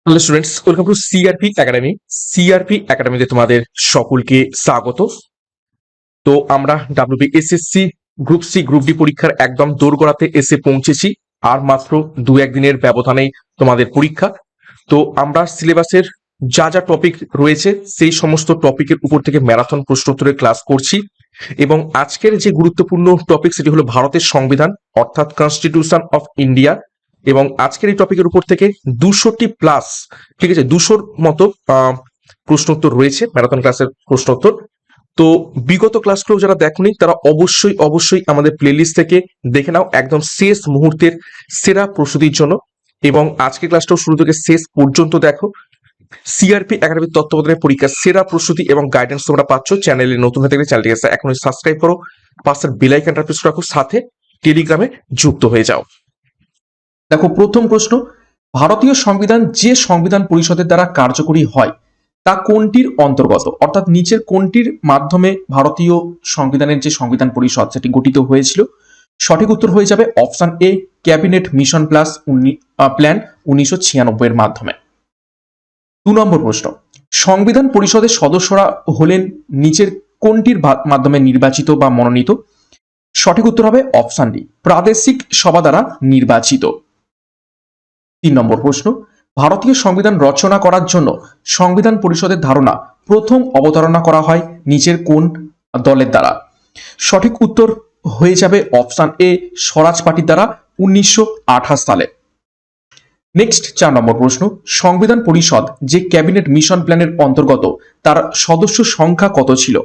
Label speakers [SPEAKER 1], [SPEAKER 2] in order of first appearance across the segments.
[SPEAKER 1] Hello students, welcome to CRP academy. CRP একাডেমিতে তোমাদের সকলকে স্বাগত। তো আমরা WBSSC group C group D পরীক্ষার একদম দোরগোড়াতে এসে পৌঁছেছি। আর মাত্র দু একদিনের ব্যবধানেই তোমাদের পরীক্ষা। তো আমরা সিলেবাসের যা যা টপিক রয়েছে সেই সমস্ত টপিকের উপর থেকে ম্যারাথন প্রশ্নোত্তরের ক্লাস করছি। এবং আজকের যে গুরুত্বপূর্ণ টপিক সেটি হলো ভারতের সংবিধান অর্থাৎ কনস্টিটিউশন অফ ইন্ডিয়া। এবং আজকের এই টপিকের উপর থেকে 200টি প্লাস, ঠিক আছে, 200র মতো প্রশ্নোত্তর রয়েছে, ম্যারাথন ক্লাসের প্রশ্নোত্তর। তো বিগত ক্লাসগুলো যারা দেখোনি তারা অবশ্যই অবশ্যই আমাদের প্লেলিস্ট থেকে দেখে নাও একদম শেষ মুহূর্তের সেরা প্রস্তুতির জন্য। এবং আজকের ক্লাসটাও শুরু থেকে শেষ পর্যন্ত দেখো। সিআরপি একাডেমির তত্ত্বাবধানে পরীক্ষার সেরা প্রস্তুতি এবং গাইডেন্স তোমরা পাচ্ছ। চ্যানেলে নতুন হয়ে থাকলে চ্যানেলটিকে এখনই সাবস্ক্রাইব করো, পাশের বেল আইকনটা প্রেস রাখো, সাথে টেলিগ্রামে যুক্ত হয়ে যাও। দেখো, প্রথম প্রশ্ন, ভারতীয় সংবিধান যে সংবিধান পরিষদের দ্বারা কার্যকরী হয় তা কোনটির অন্তর্গত? অর্থাৎ নিচের কোনটির মাধ্যমে ভারতীয় সংবিধানের যে সংবিধান পরিষদ সেটি গঠিত হয়েছিল? সঠিক উত্তর হয়ে যাবে অপশন এ, ক্যাবিনেট মিশন প্ল্যান 1996 এর মাধ্যমে। 2 নম্বর প্রশ্ন, সংবিধান পরিষদের সদস্যরা হলেন নিচের কোনটির মাধ্যমে নির্বাচিত বা মনোনীত? সঠিক উত্তর হবে অপশন ডি, প্রাদেশিক সভা দ্বারা নির্বাচিত। 3 নম্বর প্রশ্ন, ভারতীয় সংবিধান রচনা করার জন্য সংবিধান পরিষদের ধারণা প্রথম অবতারণা করা হয় নিচের কোন দলের দ্বারা? সঠিক উত্তর হয়ে যাবে অপশন এ, স্বরাজ পার্টির দ্বারা 1928 সালে। নেক্সট 4 নম্বর প্রশ্ন, সংবিধান পরিষদ যে ক্যাবিনেট মিশন প্ল্যানের অন্তর্গত তার সদস্য সংখ্যা কত ছিল?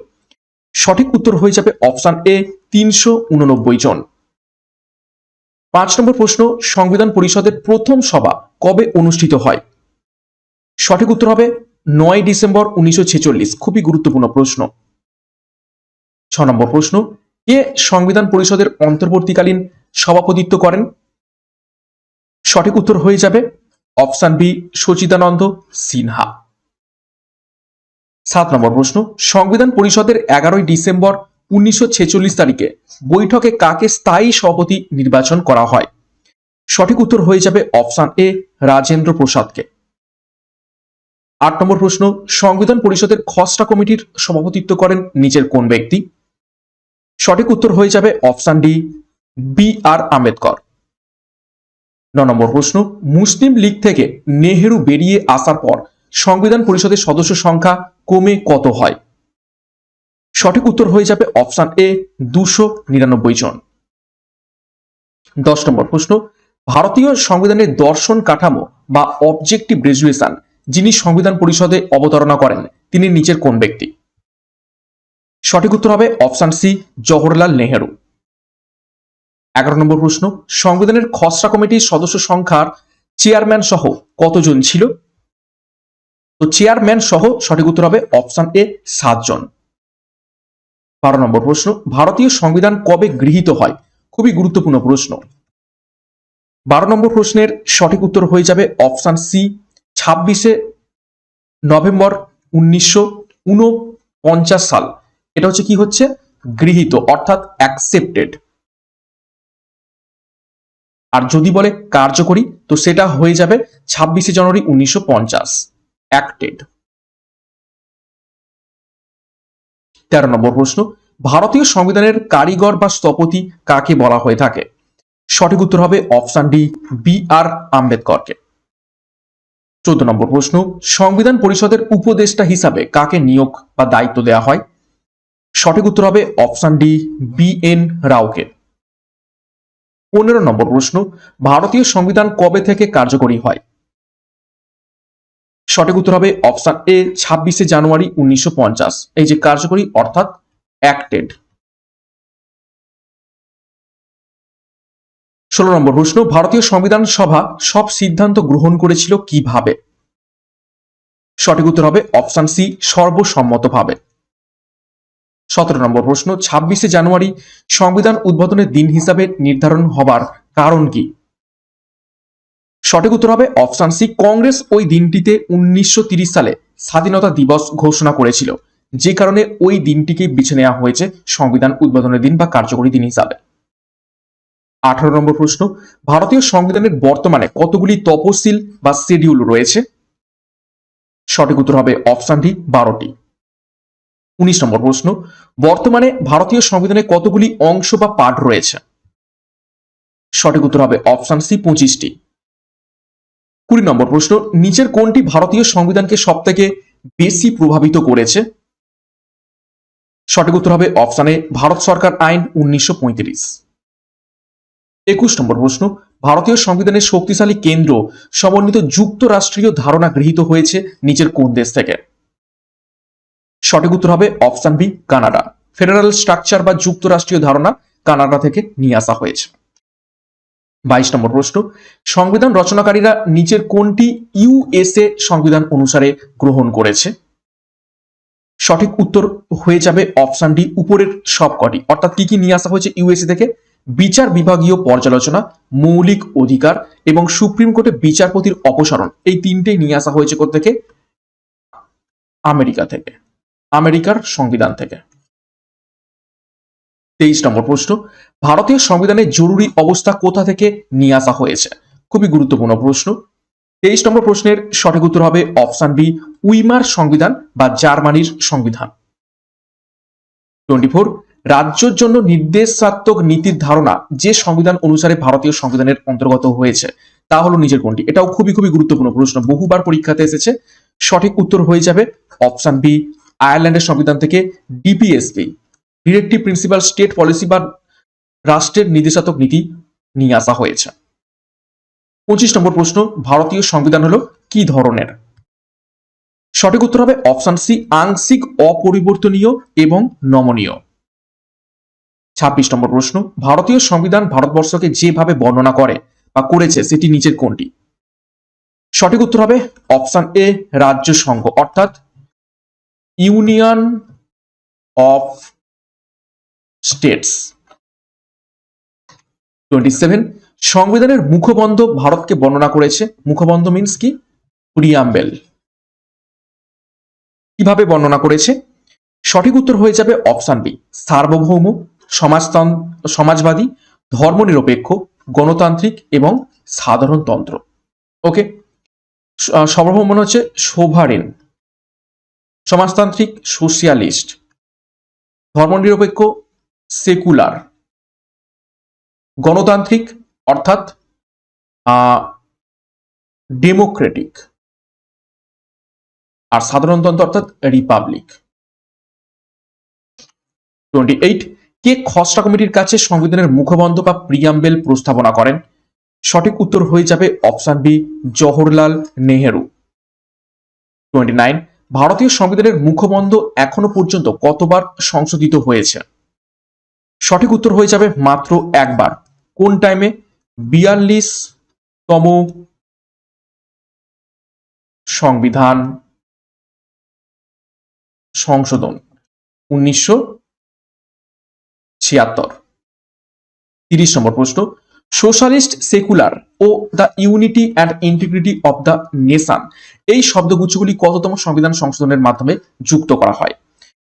[SPEAKER 1] সঠিক উত্তর হয়ে যাবে অপশন এ, 389 জন। 5 নম্বর প্রশ্ন, সংবিধান পরিষদের প্রথম সভা কবে অনুষ্ঠিত হয়? সঠিক উত্তর হবে 9 ডিসেম্বর 1946। খুবই গুরুত্বপূর্ণ প্রশ্ন। 6 নম্বর প্রশ্ন, কে সংবিধান পরিষদের অন্তর্বর্তীকালীন সভাপতিত্ব করেন? সঠিক উত্তর হয়ে যাবে অপশন বি, সচিদানন্দ সিনহা। 7 নম্বর প্রশ্ন, সংবিধান পরিষদের 11 ডিসেম্বর 1946 তারিখে বৈঠকে কাকে স্থায়ী সভাপতি নির্বাচন করা হয়? সঠিক উত্তর হয়ে যাবে অপশন এ, রাজেন্দ্র প্রসাদকে। 8 নম্বর প্রশ্ন, সংবিধান পরিষদের খসড়া কমিটির সভাপতিত্ব করেন নিচের কোন ব্যক্তি? সঠিক উত্তর হয়ে যাবে অপশন ডি, বি আর আম্বেদকর। 9 নম্বর প্রশ্ন, মুসলিম লীগ থেকে নেহেরু বেরিয়ে আসার পর সংবিধান পরিষদের সদস্য সংখ্যা কমে কত হয়? সঠিক উত্তর হয়ে যাবে অপশন এ, 299 জন। 10 নম্বর প্রশ্ন, ভারতীয় সংবিধানের দর্শন কাঠামো বা অবজেক্টিভ রেজুলেশন যিনি সংবিধান পরিষদে অবতারণা করেন তিনি নিচের কোন ব্যক্তি? সঠিক উত্তর হবে অপশন সি, জওহরলাল নেহেরু। 11 নম্বর প্রশ্ন, সংবিধানের খসড়া কমিটির সদস্য সংখ্যার চেয়ারম্যান সহ কতজন ছিল? তো চেয়ারম্যান সহ সঠিক উত্তর হবে অপশন এ, 7 জন। 12 নম্বর প্রশ্ন, ভারতীয় সংবিধান কবে গৃহীত হয়? খুবই গুরুত্বপূর্ণ প্রশ্ন। 12 নম্বর প্রশ্নের সঠিক উত্তর হয়ে যাবে অপশন সি, 26 নভেম্বর 1949 সাল। এটা হচ্ছে কি হচ্ছে গৃহীত, অর্থাৎ অ্যাকসেপ্টেড। আর যদি বলে কার্যকরী তো সেটা হয়ে যাবে 26 জানুয়ারি 1950, অ্যাক্টেড। 13 নম্বর প্রশ্ন, ভারতীয় সংবিধানের কারিগর বা স্থপতি কাকে বলা হয়ে থাকে? সঠিক উত্তর হবে অপশন ডি, বি আর আম্বেদকরকে। 14 নম্বর প্রশ্ন, সংবিধান পরিষদের উপদেষ্টা হিসাবে কাকে নিয়োগ বা দায়িত্ব দেওয়া হয়? সঠিক উত্তর হবে অপশন ডি, বি এন রাওকে। 15 নম্বর প্রশ্ন, ভারতীয় সংবিধান কবে থেকে কার্যকরী হয়? সঠিক উত্তর হবে অপশন এ, 26 জানুয়ারি 1950। এই যে কার্যকরী অর্থাৎ অ্যাক্টেড। 16 নম্বর প্রশ্ন, ভারতীয় সংবিধান সভা সব সিদ্ধান্ত গ্রহণ করেছিল কিভাবে? সঠিক উত্তর হবে অপশন সি, সর্বসম্মতভাবে। 17 নম্বর প্রশ্ন, 26 জানুয়ারি সংবিধান উদ্বোধনের দিন হিসাবে নির্ধারণ হবার কারণ কি? সঠিক উত্তর হবে অপশন সি, কংগ্রেস ওই দিনটিতে 1930 সালে স্বাধীনতা দিবস ঘোষণা করেছিল, যে কারণে ওই দিনটিকে বেছে নেওয়া হয়েছে সংবিধান উদ্বোধনের দিন বা কার্যকরী দিন হিসাবে। 18 নম্বর প্রশ্ন, ভারতীয় সংবিধানের বর্তমানে কতগুলি তফসিল বা শিডিউল রয়েছে? সঠিক উত্তর হবে অপশন ডি 12টি। 19 নম্বর প্রশ্ন, বর্তমানে ভারতীয় সংবিধানে কতগুলি অংশ বা পার্ট রয়েছে? সঠিক উত্তর হবে অপশন সি 25টি। 20 নম্বর প্রশ্ন, নিচের কোনটি ভারতীয় সংবিধানকে সবথেকে বেশি প্রভাবিত করেছে? সঠিক উত্তর হবে অপশন এ ভারত সরকার আইন 1935। 21 নম্বর প্রশ্ন, ভারতীয় সংবিধানের শক্তিশালী কেন্দ্র সমন্বিত যুক্তরাষ্ট্রীয় ধারণা গৃহীত হয়েছে নিচের কোন দেশ থেকে? সঠিক উত্তর হবে option B Canada. Federal structure বা যুক্তরাষ্ট্রীয় ধারণা কানাডা থেকে নিয়ে আসা হয়েছে। 22 নম্বর প্রশ্ন, সংবিধান রচনাকারীরা নিচের কোনটি ইউএসএ সংবিধান অনুসারে গ্রহণ করেছে? সঠিক উত্তর হয়ে যাবে অপশন ডি উপরের সবকটি। অর্থাৎ কি কি নিয়ে আসা হয়েছে ইউএসএ থেকে? বিচার বিভাগীয় পর্যালোচনা, মৌলিক অধিকার এবং সুপ্রিম কোর্টে বিচারপতির অপসারণ, এই তিনটেই নিয়ে আসা হয়েছে কোত্থেকে? আমেরিকা থেকে, আমেরিকার সংবিধান থেকে। 23 নম্বর প্রশ্ন, ভারতীয় সংবিধানে জরুরি অবস্থা কোথা থেকে নিয়ে আসা হয়েছে? খুবই গুরুত্বপূর্ণ প্রশ্ন। 23 নম্বর প্রশ্নের সঠিক উত্তর হবে অপশন বি উইমার সংবিধান বা জার্মানির সংবিধান। 24, রাজ্যের জন্য নির্দেশাত্মক নীতির ধারণা যে সংবিধান অনুসারে ভারতীয় সংবিধানের অন্তর্গত হয়েছে তা হলো নিচের কোনটি? এটাও খুবই গুরুত্বপূর্ণ প্রশ্ন, বহুবার পরীক্ষাতে এসেছে। সঠিক উত্তর হয়ে যাবে অপশন বি আয়ারল্যান্ডের সংবিধান থেকে DPSP, directive principal state policy বা রাষ্ট্রের নির্দেশাত্মক নীতি নিয়ে আসা হয়েছে। 25 নম্বর প্রশ্ন, ভারতীয় সংবিধান হলো কি ধরনের? সঠিক উত্তর হবে অপশন সি আংশিক অপরিবর্তনীয় এবং নমনীয়। 26 নম্বর প্রশ্ন, ভারতীয় সংবিধান ভারতবর্ষকে যেভাবে বর্ণনা করে বা করেছে সেটি নিচের কোনটি? সঠিক উত্তর হবে অপশন এ রাজ্য সংঘ, অর্থাৎ ইউনিয়ন অফ স্টেটস। 27, সংবিধানের মুখবন্ধ ভারতকে বর্ণনা করেছে। মুখবন্ধ মিন্স কি? প্রিয়াম্বেল। কিভাবে বর্ণনা করেছে? সঠিক উত্তর হয়ে যাবে অপশন বি সার্বভৌম, সমাজবাদী, ধর্মনিরপেক্ষ, গণতান্ত্রিক এবং সাধারণতন্ত্র। ওকে, সার্বভৌম মানে হচ্ছে সোভারেন, সমাজতান্ত্রিক সোশিয়ালিস্ট, ধর্মনিরপেক্ষ সেকুলার, গণতান্ত্রিক অর্থাৎ ডেমোক্রেটিক, আর সাধারণতন্ত্র অর্থাৎ রিপাবলিক। 28, কে খসড়া কমিটির কাছে সংবিধানের মুখবন্ধ বা প্রিয়াম্বেল প্রস্তাবনা করেন? সঠিক উত্তর হয়ে যাবে অপশন বি জওহরলাল নেহেরু। 29, ভারতীয় সংবিধানের মুখবন্ধ এখনো পর্যন্ত কতবার সংশোধিত হয়েছে? সঠিক উত্তর হয়ে যাবে মাত্র একবার। কোন টাইমে? 42তম সংবিধান সংশোধন 1976। 30 নম্বর প্রশ্ন, সোশ্যালিস্ট, সেকুলার ও the unity and integrity of the nation, এই শব্দগুচ্ছগুলি কততম সংবিধান সংশোধনের মাধ্যমে যুক্ত করা হয়?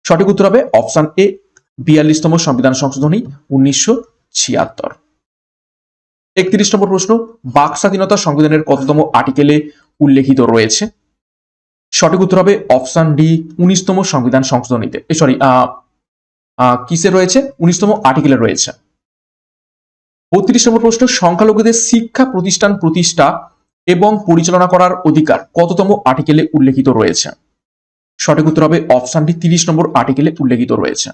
[SPEAKER 1] সঠিক উত্তর হবে অপশন এ 42তম সংবিধান সংশোধনী 1976। 31 নম্বর প্রশ্ন, বাক স্বাধীনতা সংবিধানের কততম আর্টিকেলে উল্লেখিত রয়েছে? সঠিক উত্তর হবে অপশন ডি 19তম সংবিধান সংশোধনীতে, কিসে রয়েছে? 19তম আর্টিকেলে রয়েছে। 32 নম্বর প্রশ্ন, সংখ্যালঘুদের শিক্ষা প্রতিষ্ঠান প্রতিষ্ঠা এবং পরিচালনা করার অধিকার কততম আর্টিকেলে উল্লেখিত রয়েছে? সঠিক উত্তর হবে অপশন ডি 30 নম্বর আর্টিকেলে উল্লেখিত রয়েছে।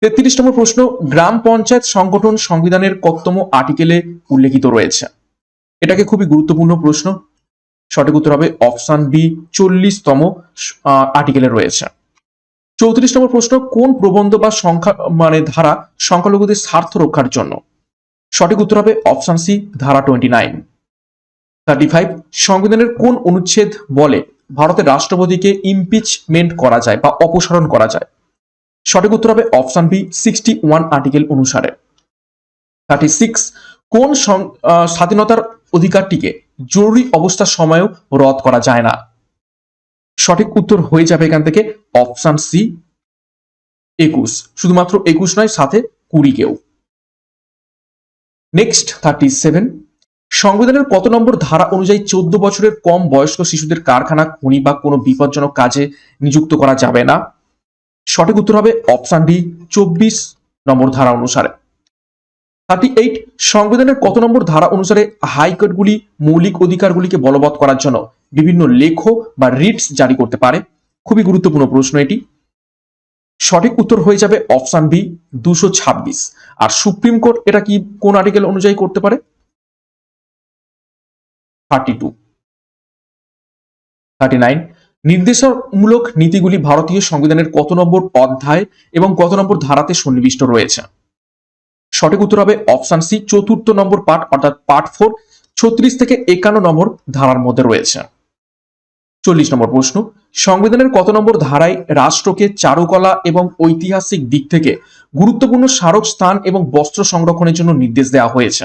[SPEAKER 1] 33 নম্বর প্রশ্ন, গ্রাম পঞ্চায়েত সংগঠন সংবিধানের কততম আর্টিকেলে উল্লেখিত রয়েছে? এটাকে খুবই গুরুত্বপূর্ণ প্রশ্ন। সঠিক উত্তর হবে অপশন বি 40তম আর্টিকেলে রয়েছে। 34 নম্বর প্রশ্ন, কোন প্রবন্ধ বা সংখ্যা ধারা সংখ্যালঘুদের স্বার্থ রক্ষার জন্য? সঠিক উত্তর হবে অপশন সি ধারা 29। 35, সংবিধানের কোন অনুচ্ছেদ বলে ভারতের রাষ্ট্রপতিকে ইমপিচমেন্ট করা যায় বা অপসারণ করা যায়? সঠিক উত্তর হবে অপশন বি 61 আর্টিকেল অনুসারে। 36, কোন স্বাধীনতার অধিকারটিকে জরুরি অবস্থার সময়ও রদ করা যায় না? সঠিক উত্তর হয়ে যাবে এখান থেকে অপশন সি 21, শুধুমাত্র 21 নয়, সাথে 20 কেও। নেক্সট 37, সংবিধানের কত নম্বর ধারা অনুযায়ী 14 বছরের কম বয়স্ক শিশুদের কারখানা, খনি বা কোনো বিপজ্জনক কাজে নিযুক্ত করা যাবে না? সঠিক উত্তর হবে অপশন ডি, 24 নম্বর ধারা অনুসারে। 38, সংবিধানের কত নম্বর ধারা অনুসারে হাইকোর্টগুলি মৌলিক অধিকারগুলিকে বলবৎ করার জন্য বিভিন্ন লেখ বা রিটস জারি করতে পারে? খুবই গুরুত্বপূর্ণ প্রশ্ন এটি। সঠিক উত্তর হয়ে যাবে অপশন বি, 226। আর সুপ্রিম কোর্ট এটা কি কোন আর্টিকেল অনুযায়ী করতে পারে? 32। 39, নির্দেশমূলক নীতিগুলি ভারতীয় সংবিধানের কত নম্বর অধ্যায় এবং কত নম্বর ধারাতে সন্নিবিষ্ট রয়েছে? সঠিক উত্তর হবে অপশন সি, 4 নম্বর পার্ট অর্থাৎ পার্ট 4, 36 থেকে 51 নম্বর ধারার মধ্যে রয়েছে। 40 নম্বর প্রশ্ন, সংবিধানের কত নম্বর ধারায় রাষ্ট্রকে চারুকলা এবং ঐতিহাসিক দিক থেকে গুরুত্বপূর্ণ স্মারক স্থান এবং বস্ত্র সংরক্ষণের জন্য নির্দেশ দেওয়া হয়েছে?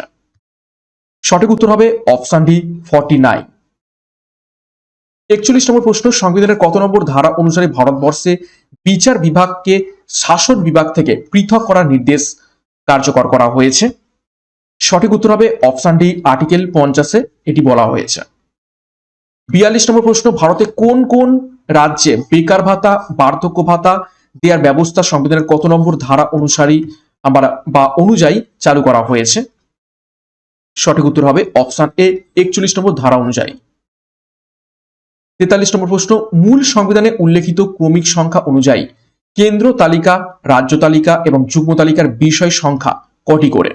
[SPEAKER 1] সঠিক উত্তর হবে অপশন ডি, 49। 41 নম্বর প্রশ্ন, সংবিধানের কত নম্বর ধারা অনুসারে ভারতবর্ষে বিচার বিভাগকে শাসন বিভাগ থেকে পৃথক করার নির্দেশ কার্যকর করা হয়েছে? সঠিক উত্তর হবে অপশন ডি, আর্টিকেল 50-এ এটি বলা হয়েছে। 42 নম্বর প্রশ্ন, ভারতে কোন কোন রাজ্যে বেকার ভাতা, বার্ধক্য ভাতা দেওয়ার ব্যবস্থা সংবিধানের কত নম্বর ধারা অনুসারী বা অনুযায়ী চালু করা হয়েছে? সঠিক উত্তর হবে অপশন এ, 41 নম্বর ধারা অনুযায়ী। 43 নম্বর প্রশ্ন, মূল সংবিধানে উল্লেখিত ক্রমিক সংখ্যা অনুযায়ী কেন্দ্র তালিকা, রাজ্য তালিকা এবং যুগ্ম তালিকার বিষয় সংখ্যা কটি করে?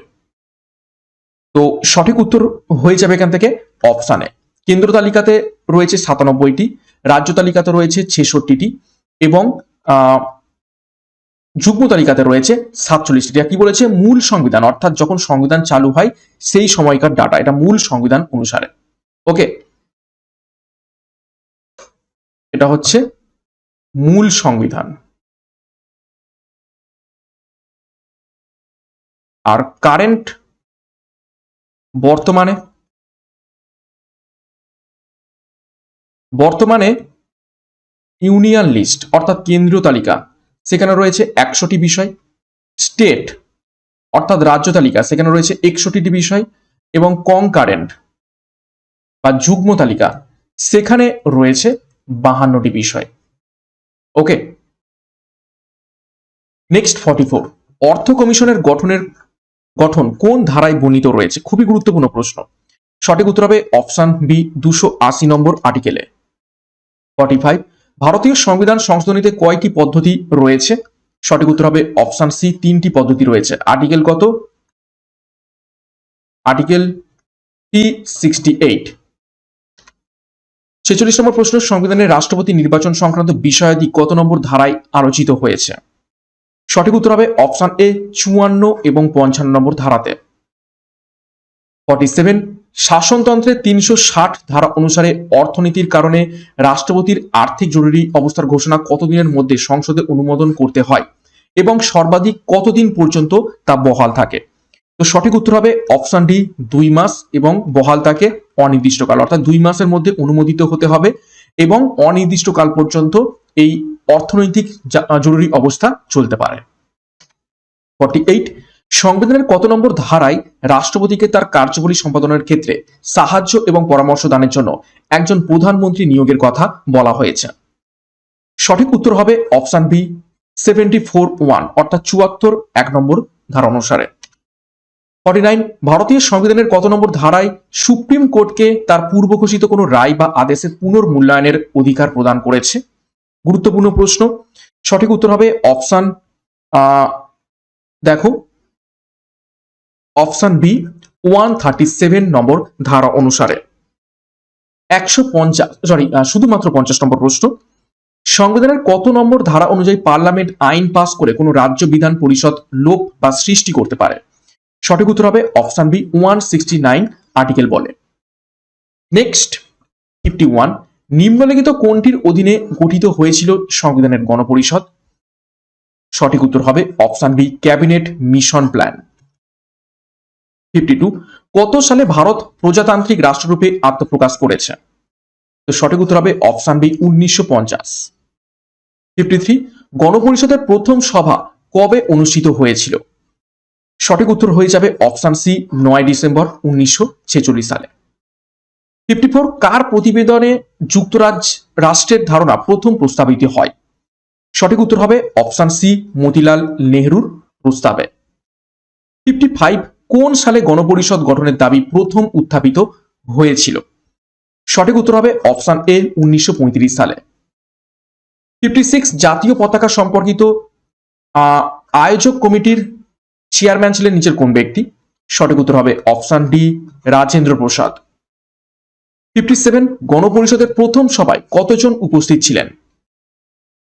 [SPEAKER 1] তো সঠিক উত্তর হয়ে যাবে এখান থেকে অপশানে। কেন্দ্র তালিকাতে রয়েছে 97টি, রাজ্য তালিকাতে রয়েছে 66টি এবং যুগ্ম তালিকাতে রয়েছে 47টি। কি বলেছে? মূল সংবিধান, অর্থাৎ যখন সংবিধান চালু হয় সেই সময়কার ডাটা, এটা মূল সংবিধান অনুসারে। ওকে, এটা হচ্ছে মূল সংবিধান। আর কারেন্ট বর্তমানে ইউনিয়ন লিস্ট অর্থাৎ কেন্দ্রীয় তালিকা, সেখানে রয়েছে 100টি বিষয়। স্টেট অর্থাৎ রাজ্য তালিকা, সেখানে রয়েছে 61টি বিষয় এবং কনকারেন্ট বা যুগ্ম তালিকা, সেখানে রয়েছে 52টি বিষয়। ওকে, নেক্সট 44, অর্থ কমিশনের গঠন কোন ধারায় বর্ণিত রয়েছে? খুবই গুরুত্বপূর্ণ প্রশ্ন। সঠিক উত্তর হবে অপশন বি, 280 নম্বর আর্টিকেলে। 45, ভারতীয় সংবিধান সংশোধনীতে কয়টি পদ্ধতি রয়েছে? সঠিক উত্তর হবে অপশন সি, 3টি পদ্ধতি রয়েছে। আর্টিকেল কত? আর্টিকেল 368। 46 নম্বর প্রশ্ন, সংবিধানের রাষ্ট্রপতি নির্বাচন সংক্রান্ত বিষয়াদি কত নম্বর ধারায় আলোচিত হয়েছে? সঠিক উত্তর হবে অপশন এ, 54 এবং 55 নম্বর ধারাতে। 47, শাসনতন্ত্রের 360 ধারা অনুসারে অর্থনীতির কারণে রাষ্ট্রপতির আর্থিক জরুরি অবস্থার ঘোষণা কতদিনের মধ্যে সংসদে অনুমোদন করতে হয় এবং সর্বাধিক কতদিন পর্যন্ত তা বহাল থাকে? তো সঠিক উত্তর হবে অপশন ডি, 2 মাস এবং বহাল থাকে অনির্দিষ্টকাল, অর্থাৎ 2 মাসের মধ্যে অনুমোদিত হতে হবে এবং অনির্দিষ্টকাল পর্যন্ত এই অর্থনৈতিক জরুরি অবস্থা চলতে পারে। 48, সংবিধানের কত নম্বর ধারায় রাষ্ট্রপতিকে তার কার্যাবলী সম্পাদনের ক্ষেত্রে সাহায্য এবং পরামর্শ দানের জন্য একজন প্রধানমন্ত্রী নিয়োগের কথা বলা হয়েছে? সঠিক উত্তর হবে অপশন বি, 74(1) অর্থাৎ 74(1) নম্বর ধারা অনুসারে। 49, ভারতীয় সংবিধানের কত নম্বর ধারায় সুপ্রিম কোর্টকে তার পূর্ব ঘোষিত কোনো রায় বা আদেশের পুনর্মূল্যায়নের অধিকার প্রদান করেছে? গুরুত্বপূর্ণ প্রশ্ন। সঠিক উত্তর হবে অপশন দেখো অপশন বি, 137 নম্বর ধারা অনুসারে। শুধুমাত্র 50 নম্বর প্রশ্ন, সংবিধানের কত নম্বর ধারা অনুযায়ী পার্লামেন্ট আইন পাস করে কোনো রাজ্য বিধান পরিষদ লোপ বা সৃষ্টি করতে পারে? সঠিক উত্তর হবে অপশন বি, 169 আর্টিকেল বলে। নেক্সট 51, নিম্নলিখিত কোনটির অধীনে গঠিত হয়েছিল সংবিধানের গণপরিষদ? সঠিক উত্তর হবে option B, cabinet mission plan. 52, কত সালে ভারত প্রজাতান্ত্রিক রাষ্ট্ররূপে আত্মপ্রকাশ করেছে? তো সঠিক উত্তর হবে অপশন বি, 1950। 53, গণপরিষদের প্রথম সভা কবে অনুষ্ঠিত হয়েছিল? সঠিক উত্তর হয়ে যাবে অপশন সি 9 ডিসেম্বর 1946 সালে। 54 কার প্রতিবেদনে রাষ্ট্রের ধারণা প্রথম প্রস্তাবিত হয়? সঠিক উত্তর হবে অপশন সি মতিলাল নেহরুর প্রস্তাবে। 55 কোন সালে গণপরিষদ গঠনের দাবি প্রথম উত্থাপিত হয়েছিল? সঠিক উত্তর হবে অপশন এ 1935 সালে। 56 জাতীয় পতাকা সম্পর্কিত আয়োজক কমিটির চেয়ারম্যান ছিলেন নিচের কোন ব্যক্তি? সঠিক উত্তর হবে অপশন ডি রাজেন্দ্র প্রসাদ। 57 গণপরিষদের প্রথম সভায় কতজন উপস্থিত ছিলেন?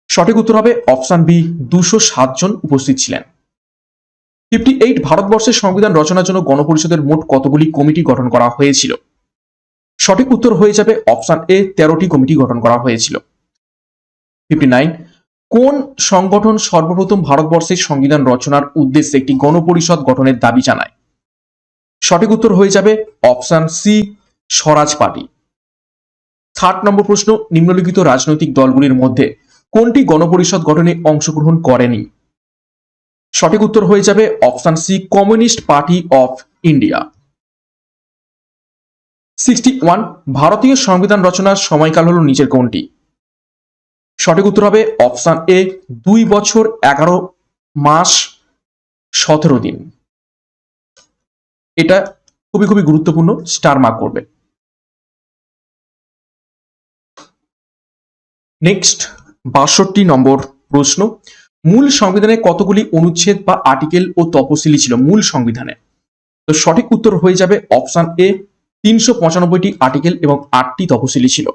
[SPEAKER 1] সঠিক উত্তর হবে অপশন বি 207 জন উপস্থিত ছিলেন। 58 ভারতবর্ষের সংবিধান রচনার জন্য গণপরিষদের মোট কতগুলি কমিটি গঠন করা হয়েছিল? সঠিক উত্তর হয়ে যাবে অপশন এ 13টি কমিটি গঠন করা হয়েছিল। 59 কোন সংগঠন সর্বপ্রথম ভারতবর্ষের সংবিধান রচনার উদ্দেশ্যে একটি গণপরিষদ গঠনের দাবি জানায়? সঠিক উত্তর হয়ে যাবে অপশন সি স্বরাজ পার্টি। 3 নম্বর প্রশ্ন, নিম্নলিখিত রাজনৈতিক দলগুলির মধ্যে কোনটি গণপরিষদ গঠনে অংশগ্রহণ করেনি? সঠিক উত্তর হয়ে যাবে option C communist party of India. 61 ভারতীয় সংবিধান রচনার সময়কাল হল নিচের কোনটি? সঠিক উত্তর হবে অপশন এ 2 বছর 11 মাস 17 দিন। এটা খুবই খুবই গুরুত্বপূর্ণ, স্টার মার্ক করবে। নেক্সট 62 নম্বর প্রশ্ন, মূল সংবিধানে কতগুলি অনুচ্ছেদ বা আর্টিকেল ও তফসিলি ছিল মূল সংবিধানে? তো সঠিক উত্তর হয়ে যাবে অপশন এ 395টি আর্টিকেল এবং 8টি তফসিলি ছিল।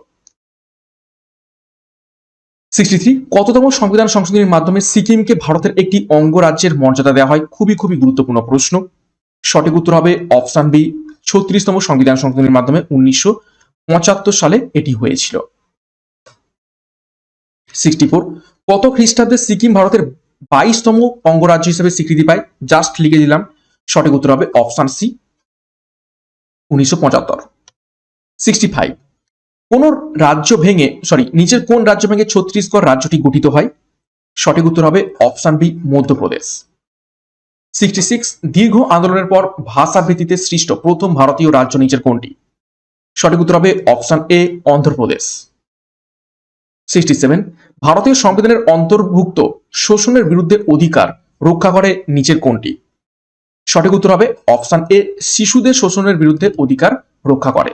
[SPEAKER 1] 63 কততম সংবিধান সংশোধনীর মাধ্যমে সিকিমকে ভারতের একটি অঙ্গরাজ্যের মর্যাদা দেওয়া হয়? খুবই খুবই গুরুত্বপূর্ণ প্রশ্ন। সঠিক উত্তর হবে অপশন বি 36তম সংবিধান সংশোধনীর মাধ্যমে 1975 সালে এটি হয়েছিল। 64 কত খ্রিস্টাব্দে সিকিম ভারতের 22তম অঙ্গরাজ্য হিসেবে স্বীকৃতি পায়? জাস্ট লিখে দিলাম, সঠিক উত্তর হবে অপশন সি 1975। 65 কোন রাজ্য ভেঙে নিচের কোন রাজ্য ভেঙে ছত্তিশগড় রাজ্যটি গঠিত হয়? সঠিক উত্তর হবে অপশন বি মধ্যপ্রদেশ। 66 দীর্ঘ আন্দোলনের পর ভাষা ভিত্তিতে সৃষ্ট প্রথম ভারতীয় রাজ্য নিচের কোনটি? সঠিক উত্তর হবে অপশন এ অন্ধ্রপ্রদেশ। 67 ভারতীয় সংবিধানের অন্তর্ভুক্ত শোষণের বিরুদ্ধে অধিকার রক্ষা করে নিচের কোনটি? সঠিক উত্তর হবে অপশন এ শিশুদের শোষণের বিরুদ্ধে অধিকার রক্ষা করে।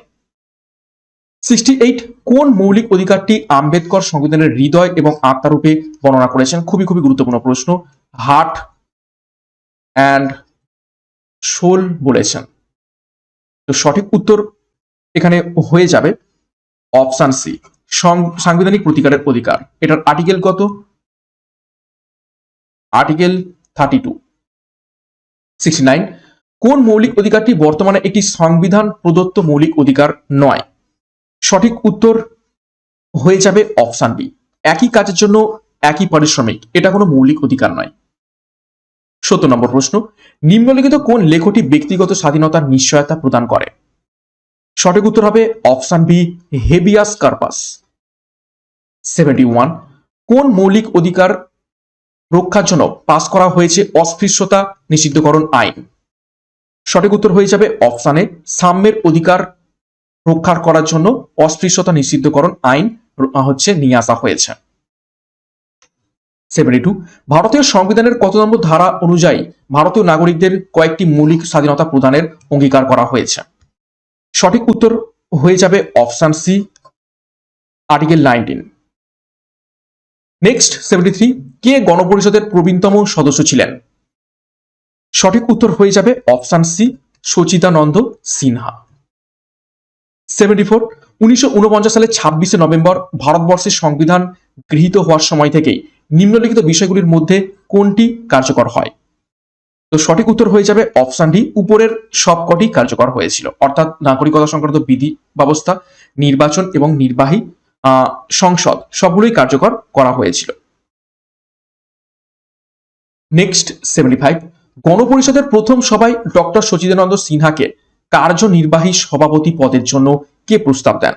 [SPEAKER 1] 68 কোন মৌলিক অধিকারটি আম্বেদকর সংবিধানের হৃদয় এবং আত্মা রূপে বর্ণনা করেছেন? খুবই খুবই গুরুত্বপূর্ণ প্রশ্ন। হার্ট অ্যান্ড সোল বলেছেন। তো সঠিক উত্তর এখানে হয়ে যাবে অপশন সি সাংবিধানিক প্রতিকারের অধিকার। এটার আর্টিকেল কত? আর্টিকেল 32। 69 কোন মৌলিক অধিকারটি বর্তমানে একটি সংবিধান প্রদত্ত মৌলিক অধিকার নয়? সঠিক উত্তর হয়ে যাবে অপশন বি একই কাজের জন্য একই পারিশ্রমিক। এটা কোনো মৌলিক অধিকার নয়। 70 নম্বর প্রশ্ন, নিম্নলিখিত কোন লেখটি ব্যক্তিগত স্বাধীনতার নিশ্চয়তা প্রদান করে? সঠিক উত্তর হবে অপশন বি হেবিয়াস কর্পাস। 71 কোন মৌলিক অধিকার রক্ষার জন্য পাস করা হয়েছে অস্পৃশ্যতা নিষিদ্ধকরণ আইন? সঠিক উত্তর হয়ে যাবে অপশন এ সাম্যের অধিকার রক্ষা করার জন্য অস্পৃশ্যতা নিষিদ্ধকরণ আইন নিয়ে আসা হয়েছে। 72 ভারতীয় সংবিধানের কত নম্বর ধারা অনুযায়ী ভারতীয় নাগরিকদের কয়েকটি মৌলিক স্বাধীনতা প্রদানের অঙ্গীকার করা হয়েছে? সঠিক উত্তর হয়ে যাবে অপশন সি আর্টিকেল 19। নেক্সট 73 কে গণপরিষদের প্রবীণতম সদস্য ছিলেন? সঠিক উত্তর হয়ে যাবে অপশন সি সচিদানন্দ সিনহা। 74 1949 সালে 26শে নভেম্বর ভারতবর্ষের সংবিধান গৃহীত হওয়ার সময় থেকেই নিম্নলিখিত বিষয়গুলির মধ্যে কোনটি কার্যকর হয়? তো সঠিক উত্তর হয়ে যাবে অপশন ডি উপরের সবকটি কার্যকর হয়েছিল, অর্থাৎ নাগরিকতা সংক্রান্ত বিধি ব্যবস্থা, নির্বাচন এবং নির্বাহী সংসদ সবগুলোই কার্যকর করা হয়েছিল। নেক্সট 75 গণপরিষদের প্রথম সভায় ডক্টর সচিদানন্দ সিনহাকে কার্যনির্বাহী সভাপতি পদের জন্য কে প্রস্তাব দেন?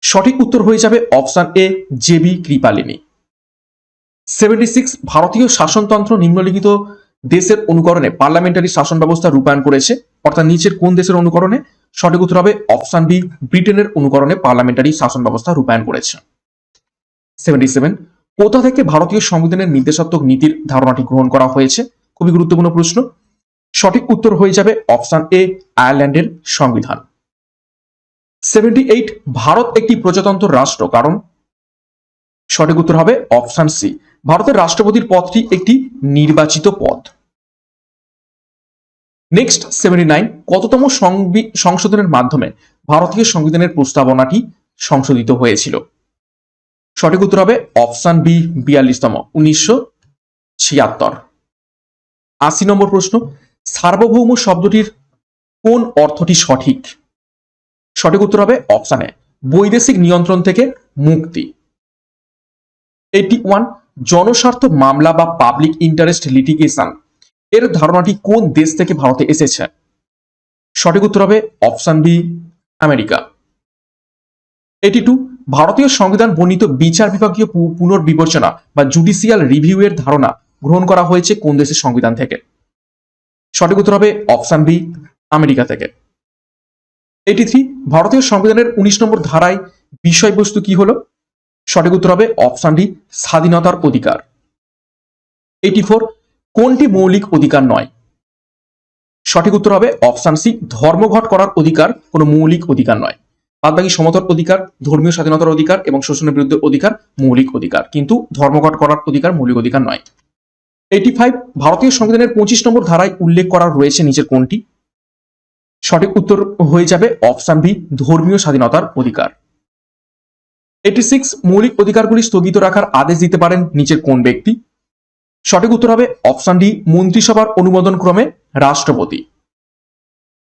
[SPEAKER 1] সঠিক উত্তর হয়ে যাবে option A J B Kripalani. 76 ভারতীয় শাসনতন্ত্র নিম্নলিখিত দেশের অনুকরণে পার্লামেন্টারি শাসন ব্যবস্থা রূপায়ণ করেছে? অর্থাৎ নিচের কোন দেশের অনুকরণে? সঠিক উত্তর হবে অপশন বি, ব্রিটেনের অনুকরণে পার্লামেন্টারি শাসন ব্যবস্থা রূপায়ণ করেছে। 77, কোথা থেকে ভারতীয় সংবিধানের নির্দেশাত্মক নীতির ধারণাটি গ্রহণ করা হয়েছে? খুবই গুরুত্বপূর্ণ প্রশ্ন। সঠিক উত্তর হয়ে যাবে অপশন এ, আয়ারল্যান্ডের সংবিধান। 78, ভারত একটি প্রজাতন্ত্র রাষ্ট্র কারণ? সঠিক উত্তর হবে অপশন সি, ভারতের রাষ্ট্রপতির পদটি একটি নির্বাচিত পদ। নেক্সট 79, কততম সংশোধনের মাধ্যমে ভারতীয় সংবিধানের প্রস্তাবনাটি সংশোধিত হয়েছিল? সঠিক উত্তর হবে অপশন বি, 42তম, 1976। 80 নম্বর প্রশ্ন, সার্বভৌম শব্দটির কোন অর্থটি সঠিক? সঠিক উত্তর হবে অপশন এ, বৈদেশিক নিয়ন্ত্রণ থেকে মুক্তি। 81, জনস্বার্থ মামলা বা পাবলিক ইন্টারেস্ট লিটিগেশন এর ধারণাটি কোন দেশ থেকে ভারতে এসেছে? সঠিক উত্তর হবে অপশন বি, আমেরিকা। 82, ভারতীয় সংবিধান বর্ণিত বিচার বিভাগীয় পুনর্বিবেচনা বা জুডিশিয়াল রিভিউ এর ধারণা গ্রহণ করা হয়েছে কোন দেশের সংবিধান থেকে? সঠিক উত্তর হবে অপশন বি, আমেরিকা থেকে। 83, ভারতীয় সংবিধানের 19 নম্বর ধারায় বিষয়বস্তু কি হলো? সঠিক উত্তর হবে অপশন ডি, স্বাধীনতার অধিকার। 84, কোনটি মৌলিক অধিকার নয়? সঠিক উত্তর হবে অপশন সি, ধর্মঘট করার অধিকার কোনো মৌলিক অধিকার নয়। বাদবাকি সমতর অধিকার, ধর্মীয় স্বাধীনতার অধিকার এবং শোষণের বিরুদ্ধে অধিকার মৌলিক অধিকার, কিন্তু ধর্মঘট করার অধিকার মৌলিক অধিকার নয়। 85, ভারতীয় সংবিধানের 25 নম্বর ধারায় উল্লেখ করা রয়েছে নিচের কোনটি? সঠিক উত্তর হয়ে যাবে অপশন বি, ধর্মীয় স্বাধীনতার অধিকার। 86, মৌলিক অধিকারগুলি স্থগিত রাখার আদেশ দিতে পারেন নিচের কোন ব্যক্তি? সঠিক উত্তর হবে অপশন ডি, মন্ত্রিসভার অনুমোদন ক্রমে রাষ্ট্রপতি।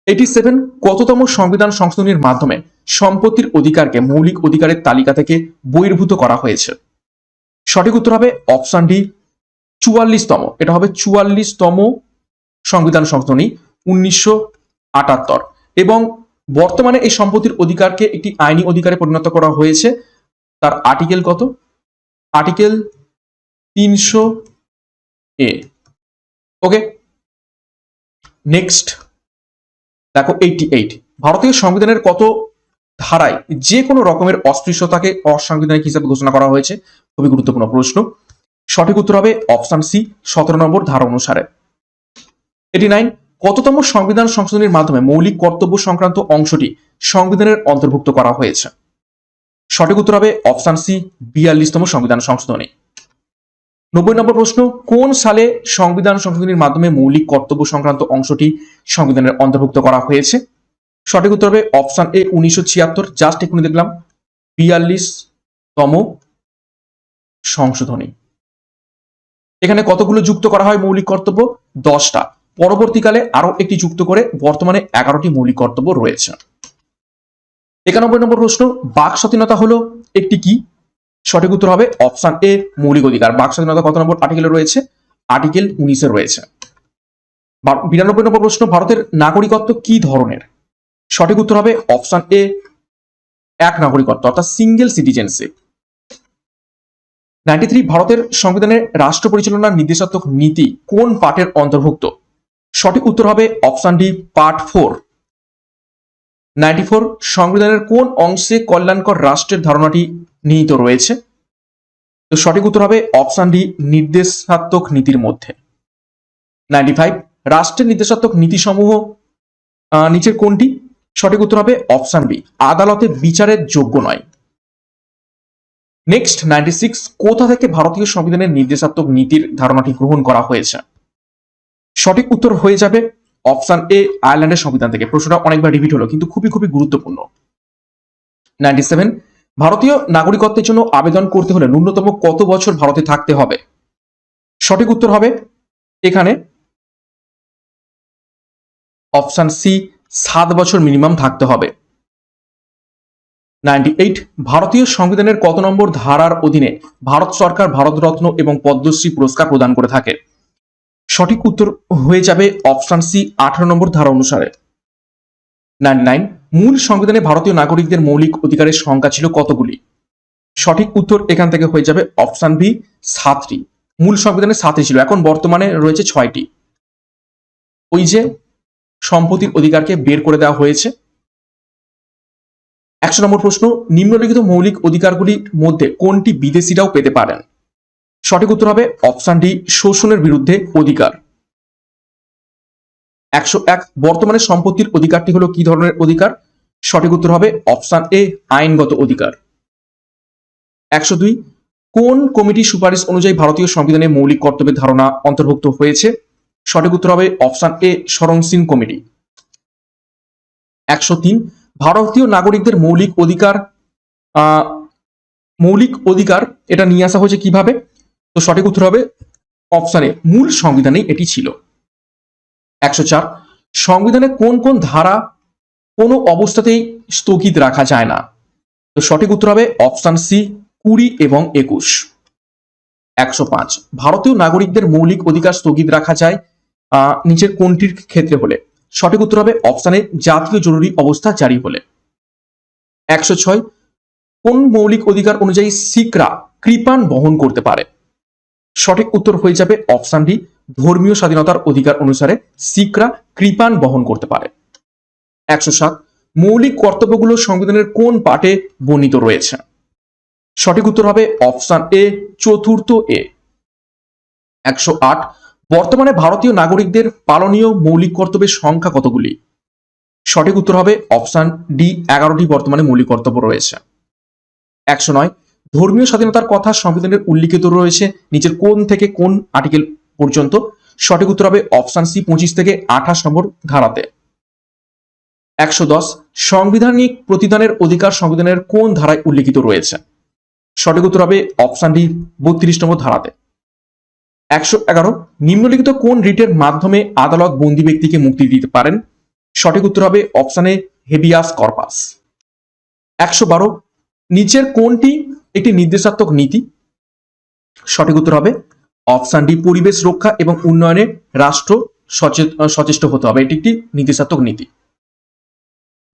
[SPEAKER 1] 87, কততম সংবিধান সংশোধনীর মাধ্যমে সম্পত্তির অধিকারকে মৌলিক অধিকারের তালিকা থেকে বহির্ভূত করা হয়েছে? সঠিক উত্তর হবে অপশন ডি, 44তম, এটা হবে 44তম সংবিধান সংশোধনী 1978। এবং বর্তমানে এই সম্পত্তির অধিকারকে একটি আইনি অধিকারে পরিণত করা হয়েছে। তার আর্টিকেল কত? Article 300A। ওকে, নেক্সট দেখো 88, ভারতীয় সংবিধানের কত ধারায় যে কোনো রকমের অস্পৃশ্যতাকে অসাংবিধানিক হিসাবে ঘোষণা করা হয়েছে? খুবই গুরুত্বপূর্ণ প্রশ্ন। সঠিক উত্তর হবে অপশন সি, 17 নম্বর ধারা অনুসারে। 89, কততম সংবিধান সংশোধনীর মাধ্যমে মৌলিক কর্তব্য সংক্রান্ত অংশটি সংবিধানের অন্তর্ভুক্ত করা হয়েছে? সঠিক উত্তর হবে অপশন সি, 42তম সংবিধান সংশোধনী। 90 নম্বর প্রশ্ন, কোন সালে সংবিধান সংশোধনীর মাধ্যমে মৌলিক কর্তব্য সংক্রান্ত অংশটি সংবিধানের অন্তর্ভুক্ত করা হয়েছে? সঠিক উত্তর হবে অপশন এ, 1976। জাস্ট এখানে দেখলাম 42তম সংশোধনী। এখানে কতগুলো যুক্ত করা হয় মৌলিক কর্তব্য? 10টা। পরবর্তীকালে আরো একটি যুক্ত করে বর্তমানে 11টি মৌলিক কর্তব্য রয়েছে। 91 নম্বর প্রশ্ন, বাক স্বাধীনতা হলো একটি কি? সঠিক উত্তর হবে অপশন এ, মৌলিক অধিকার। বাক স্বাধীনতা কত নম্বর আর্টিকেলে রয়েছে? আর্টিকেল 19-এ রয়েছে। 92 নম্বর প্রশ্ন, ভারতের নাগরিকত্ব কি ধরনের? সঠিক উত্তর হবে অপশন এ, এক নাগরিকত্ব, অর্থাৎ সিঙ্গেল সিটিজেনশিপ। 93, ভারতের সংবিধানের রাষ্ট্র পরিচালনার নির্দেশাত্মক নীতি কোন পার্টের অন্তর্ভুক্ত? সঠিক উত্তর হবে অপশন ডি, পার্ট 4। 94, সংবিধানের কোন অংশে কল্যাণকর রাষ্ট্রের ধারণাটি নিহিত রয়েছে? তো সঠিক উত্তর হবে অপশন ডি, নির্দেশাত্মক নীতির মধ্যে। 95, রাষ্ট্রের নির্দেশাত্মক নীতিসমূহ নিচের কোনটি? সঠিক উত্তর হবে অপশন বি, আদালতে বিচারের যোগ্য নয়। নেক্সট 96, কোথা থেকে ভারতীয় সংবিধানের নির্দেশাত্মক নীতির ধারণাটি গ্রহণ করা হয়েছে? সঠিক উত্তর হয়ে যাবে অপশন এ, আয়ারল্যান্ডের সংবিধান থেকে। প্রশ্নটা অনেকবার রিপিট হলো কিন্তু খুবই খুবই গুরুত্বপূর্ণ। 97, ভারতীয় নাগরিকত্বের জন্য আবেদন করতে হলে ন্যূনতম কত বছর ভারতে থাকতে হবে? সঠিক উত্তর হবে এখানে অপশন সি, 7 বছর মিনিমাম থাকতে হবে। 98, ভারতীয় সংবিধানের কত নম্বর ধারার অধীনে ভারত সরকার ভারতরত্ন এবং পদ্মশ্রী পুরস্কার প্রদান করে থাকে? সঠিক উত্তর হয়ে যাবে অপশন সি, 18 নম্বর ধারা অনুসারে। 99, মূল সংবিধানে ভারতীয় নাগরিকদের মৌলিক অধিকারের সংখ্যা ছিল কতগুলি? সঠিক উত্তর এখান থেকে হয়ে যাবে অপশন বি, 7টি। মূল সংবিধানে 7টি ছিল, এখন বর্তমানে রয়েছে 6টি। ওই যে সম্পত্তির অধিকারকে বের করে দেওয়া হয়েছে। 100 নম্বর প্রশ্ন, নিম্নলিখিত মৌলিক অধিকারগুলির মধ্যে কোনটি বিদেশিরাও পেতে পারেন? সঠিক উত্তর হবে অপশন ডি, শোষণের বিরুদ্ধে অধিকার। 101, বর্তমানে সম্পত্তির অধিকারটি হলো কি ধরনের অধিকার? সঠিক উত্তর হবে অপশন এ, আইনগত অধিকার। 102, কোন কমিটির সুপারিশ অনুযায়ী ভারতীয় সংবিধানে মৌলিক কর্তব্যের ধারণা অন্তর্ভুক্ত হয়েছে? সঠিক উত্তর হবে অপশন এ, শরণ সিং কমিটি। 103, ভারতীয় নাগরিকদের মৌলিক অধিকার এটা নিয়ে আসা হয়েছে কিভাবে? তো সঠিক উত্তর হবে অপশন এ, মূল সংবিধানে এটি ছিল। 104, সংবিধানে কোন কোন ধারা কোনো অবস্থাতেই স্থগিত রাখা যায় না? তো সঠিক উত্তর হবে অপশন সি, 20 এবং 21। 105, ভারতীয় নাগরিকদের মৌলিক অধিকার স্থগিত রাখা যায় নিচের কোনটির ক্ষেত্রে হলে? সঠিক উত্তর হবে অপশনে জাতীয় জরুরি অবস্থা জারি হলে। 106, কোন মৌলিক অধিকার অনুযায়ী শিখরা কৃপান বহন করতে পারে? সঠিক উত্তর হয়ে যাবে অপশন ডি, ধর্মীয় স্বাধীনতার অধিকার অনুসারে শিখরা কৃপান বহন করতে পারে। 107, মৌলিক কর্তব্যগুলো সংবিধানের কোন পাঠে বর্ণিত রয়েছে? সঠিক উত্তর হবে অপশন এ, চতুর্থ এ। 108, বর্তমানে ভারতীয় নাগরিকদের পালনীয় মৌলিক কর্তব্যের সংখ্যা কতগুলি? সঠিক উত্তর হবে অপশন ডি, 11টি বর্তমানে মৌলিক কর্তব্য রয়েছে। 109, ধর্মীয় স্বাধীনতার কথা সংবিধানের উল্লিখিত রয়েছে নিচের কোন থেকে কোন আর্টিকেল পর্যন্ত? সঠিক উত্তর হবে অপশন সি, 25 থেকে 28 নম্বর ধারাতে। 110, সাংবিধানিক প্রতিদানের অধিকার সংবিধানের কোন ধারায় উল্লিখিত রয়েছে? সঠিক উত্তর হবে অপশন ডি, 32 নম্বর ধারাতে। 111, নিম্নলিখিত কোন রিটের মাধ্যমে আদালত বন্দী ব্যক্তিকে মুক্তি দিতে পারেন? সঠিক উত্তর হবে অপশন এ, হেবিয়াস কর্পাস। 112, নিচের কোনটি একটি নির্দেশাত্মক নীতি? সঠিক উত্তর হবে অপশন ডি, পরিবেশ রক্ষা এবং উন্নয়নে রাষ্ট্র সচেষ্ট হতে হবে, এটি একটি নির্দেশাত্মক নীতি।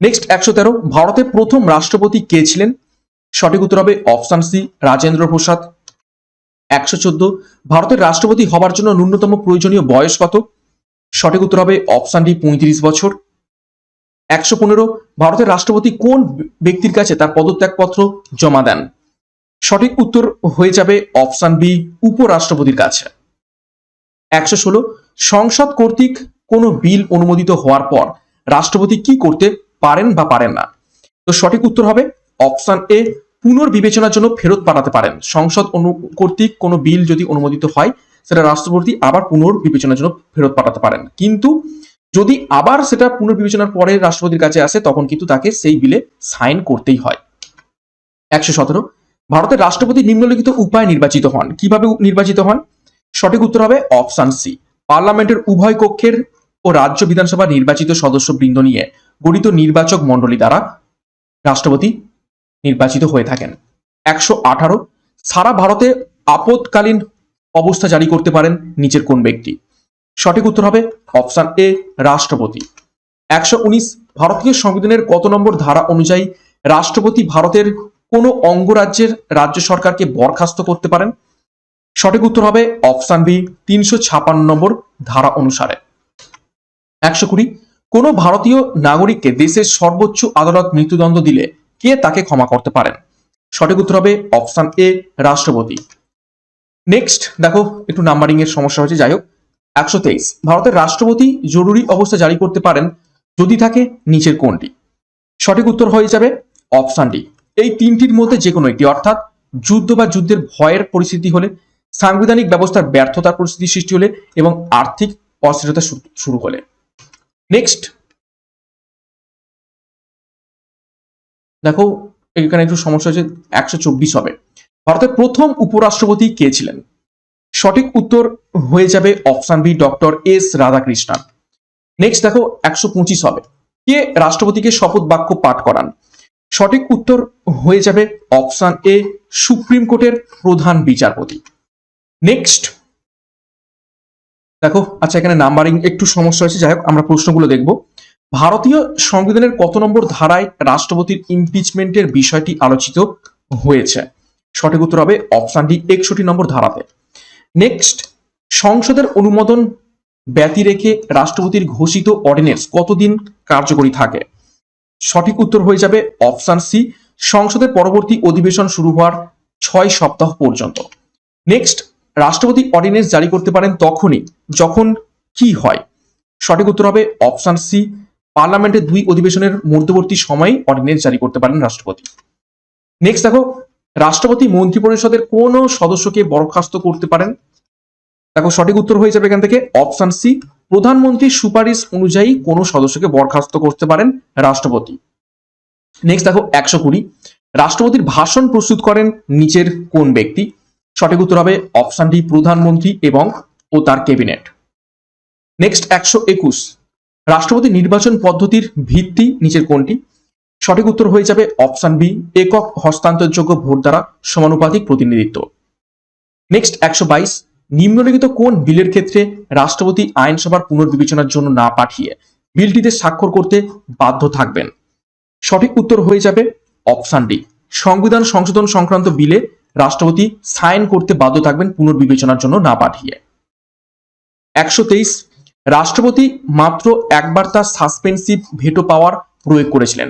[SPEAKER 1] নেক্সট 113, ভারতের প্রথম রাষ্ট্রপতি কে ছিলেন? সঠিক উত্তর হবে অপশন সি, রাজেন্দ্র প্রসাদ। 114, ভারতের রাষ্ট্রপতি হবার জন্য ন্যূনতম প্রয়োজনীয় বয়স কত? সঠিক উত্তর হবে অপশন ডি, 35 বছর। 115, ভারতের রাষ্ট্রপতি কোন ব্যক্তির কাছে তার পদত্যাগপত্র জমা দেন? সঠিক উত্তর হয়ে যাবে অপশন বি, উপরাষ্ট্রপতির কাছে। 116, সংসদ কর্তৃক কোনো বিল অনুমোদিত হওয়ার পর রাষ্ট্রপতি কি করতে পারেন বা পারেন না? তো সঠিক উত্তর হবে অপশন এ, পুনর্বিবেচনার জন্য ফেরত পাঠাতে পারেন। সংসদ কর্তৃক কোনো বিল যদি অনুমোদিত হয় সেটা রাষ্ট্রপতি আবার পুনর্বিবেচনার জন্য ফেরত পাঠাতে পারেন, কিন্তু যদি আবার সেটা পুনর্বিবেচনার পরে রাষ্ট্রপতির কাছে আসে তখন কিন্তু তাকে সেই বিলে সাইন করতেই হয়। 117, ভারতের রাষ্ট্রপতি নিম্নলিখিত উপায়ে নির্বাচিত হন। কিভাবে নির্বাচিত হন? সঠিক উত্তর হবে অপশন সি, পার্লামেন্টের উভয় কক্ষের ও রাজ্য বিধানসভা নির্বাচিত সদস্যবৃন্দ নিয়ে গঠিত নির্বাচক মণ্ডলী দ্বারা রাষ্ট্রপতি নির্বাচিত হয়ে থাকেন। 118, সারা ভারতে আপদকালীন অবস্থা জারি করতে পারেন নিচের কোন ব্যক্তি? সঠিক উত্তর হবে অপশন এ, রাষ্ট্রপতি। 119, ভারতীয় সংবিধানের কত নম্বর ধারা অনুযায়ী রাষ্ট্রপতি ভারতের কোন অঙ্গরাজ্যের রাজ্য সরকারকে বরখাস্ত করতে পারেন? সঠিক উত্তর হবে অপশন বি, 356 নম্বর ধারা অনুসারে। 120, কোন ভারতীয় নাগরিককে দেশের সর্বোচ্চ আদালত মৃত্যুদণ্ড দিলে কে তাকে ক্ষমা করতে পারেন? সঠিক উত্তর হবে অপশন এ, রাষ্ট্রপতি। নেক্সট দেখো একটু নাম্বারিং এর সমস্যা হয়েছে, যাই হোক। 123, ভারতের রাষ্ট্রপতি জরুরি অবস্থা জারি করতে পারেন যদি থাকে নিচের কোনটি? সঠিক উত্তর হয়ে যাবে অপশন ডি, এই তিনটির মধ্যে যে কোনো একটি, অর্থাৎ যুদ্ধ বা যুদ্ধের ভয়ের পরিস্থিতি হলে, সাংবিধানিক ব্যবস্থার ব্যর্থতার পরিস্থিতি সৃষ্টি হলে এবং আর্থিক অস্থিরতা শুরু হলে। নেক্সট দেখো এখানে একটু সমস্যা হচ্ছে, 124 হবে, ভারতের প্রথম উপরাষ্ট্রপতি কে ছিলেন? সঠিক উত্তর হয়ে যাবে option B, doctor S Radhakrishnan. Next দেখো 125 হবে, কে রাষ্ট্রপতিকে শপথ বাক্য পাঠ করান? সঠিক উত্তর হয়ে যাবে অপশন এ, সুপ্রিম কোর্টের প্রধান বিচারপতি। নেক্সট দেখো, আচ্ছা এখানে নাম্বারিং একটু সমস্যা হয়েছে, যাই হোক আমরা প্রশ্নগুলো দেখব। ভারতীয় সংবিধানের কত নম্বর ধারায় রাষ্ট্রপতির ইমপিচমেন্টের বিষয়টি আলোচিত হয়েছে? সঠিক উত্তর হবে অপশন ডি, 61 নম্বর ধারাতে। নেক্সট, সংসদের অনুমোদন ব্যতি রেখে রাষ্ট্রপতির ঘোষিত অর্ডিন্যান্স কতদিন কার্যকরী থাকে? সঠিক উত্তর হয়ে যাবে অপশন সি, সংসদের পরবর্তী অধিবেশন শুরু হওয়ার 6 সপ্তাহ পর্যন্ত। নেক্সট, রাষ্ট্রপতি অর্ডিন্যান্স জারি করতে পারেন তখনই যখন কি হয়? সঠিক উত্তর হবে অপশন সি, পার্লামেন্টের 2 অধিবেশনের মধ্যবর্তী সময়ে অর্ডিন্যান্স জারি করতে পারেন রাষ্ট্রপতি। নেক্সট দেখো, রাষ্ট্রপতি মন্ত্রিপরিষদের কোন সদস্যকে বরখাস্ত করতে পারেন? দেখো সঠিক উত্তর হয়ে যাবে এখান থেকে অপশন সি, প্রধানমন্ত্রীর সুপারিশ অনুযায়ী কোন সদস্যকে বরখাস্ত করতে পারেন রাষ্ট্রপতি। নেক্সট দেখো 120, রাষ্ট্রপতির ভাষণ প্রস্তুত করেন নিচের কোন ব্যক্তি? সঠিক উত্তর হবে অপশন ডি, প্রধানমন্ত্রী এবং তার ক্যাবিনেট। নেক্সট 121, রাষ্ট্রপতি নির্বাচন পদ্ধতির ভিত্তি নিচের কোনটি? সঠিক উত্তর হয়ে যাবে অপশন বি, একক হস্তান্তরযোগ্য ভোট দ্বারা সমানুপাতিক প্রতিনিধিত্ব। নেক্সট 122, নিম্নলিখিত কোন বিলের ক্ষেত্রে রাষ্ট্রপতি আইনসভার পুনর্বিবেচনার জন্য না পাঠিয়ে বিলটিতে স্বাক্ষর করতে বাধ্য থাকবেন? সঠিক উত্তর হয়ে যাবে অপশন ডি, সংবিধান সংশোধন সংক্রান্ত বিলে রাষ্ট্রপতি সাইন করতে বাধ্য থাকবেন পুনর্বিবেচনার জন্য না পাঠিয়ে। 123, রাষ্ট্রপতি মাত্র একবার তার সাসপেন্সিভ ভেটো পাওয়ার প্রয়োগ করেছিলেন,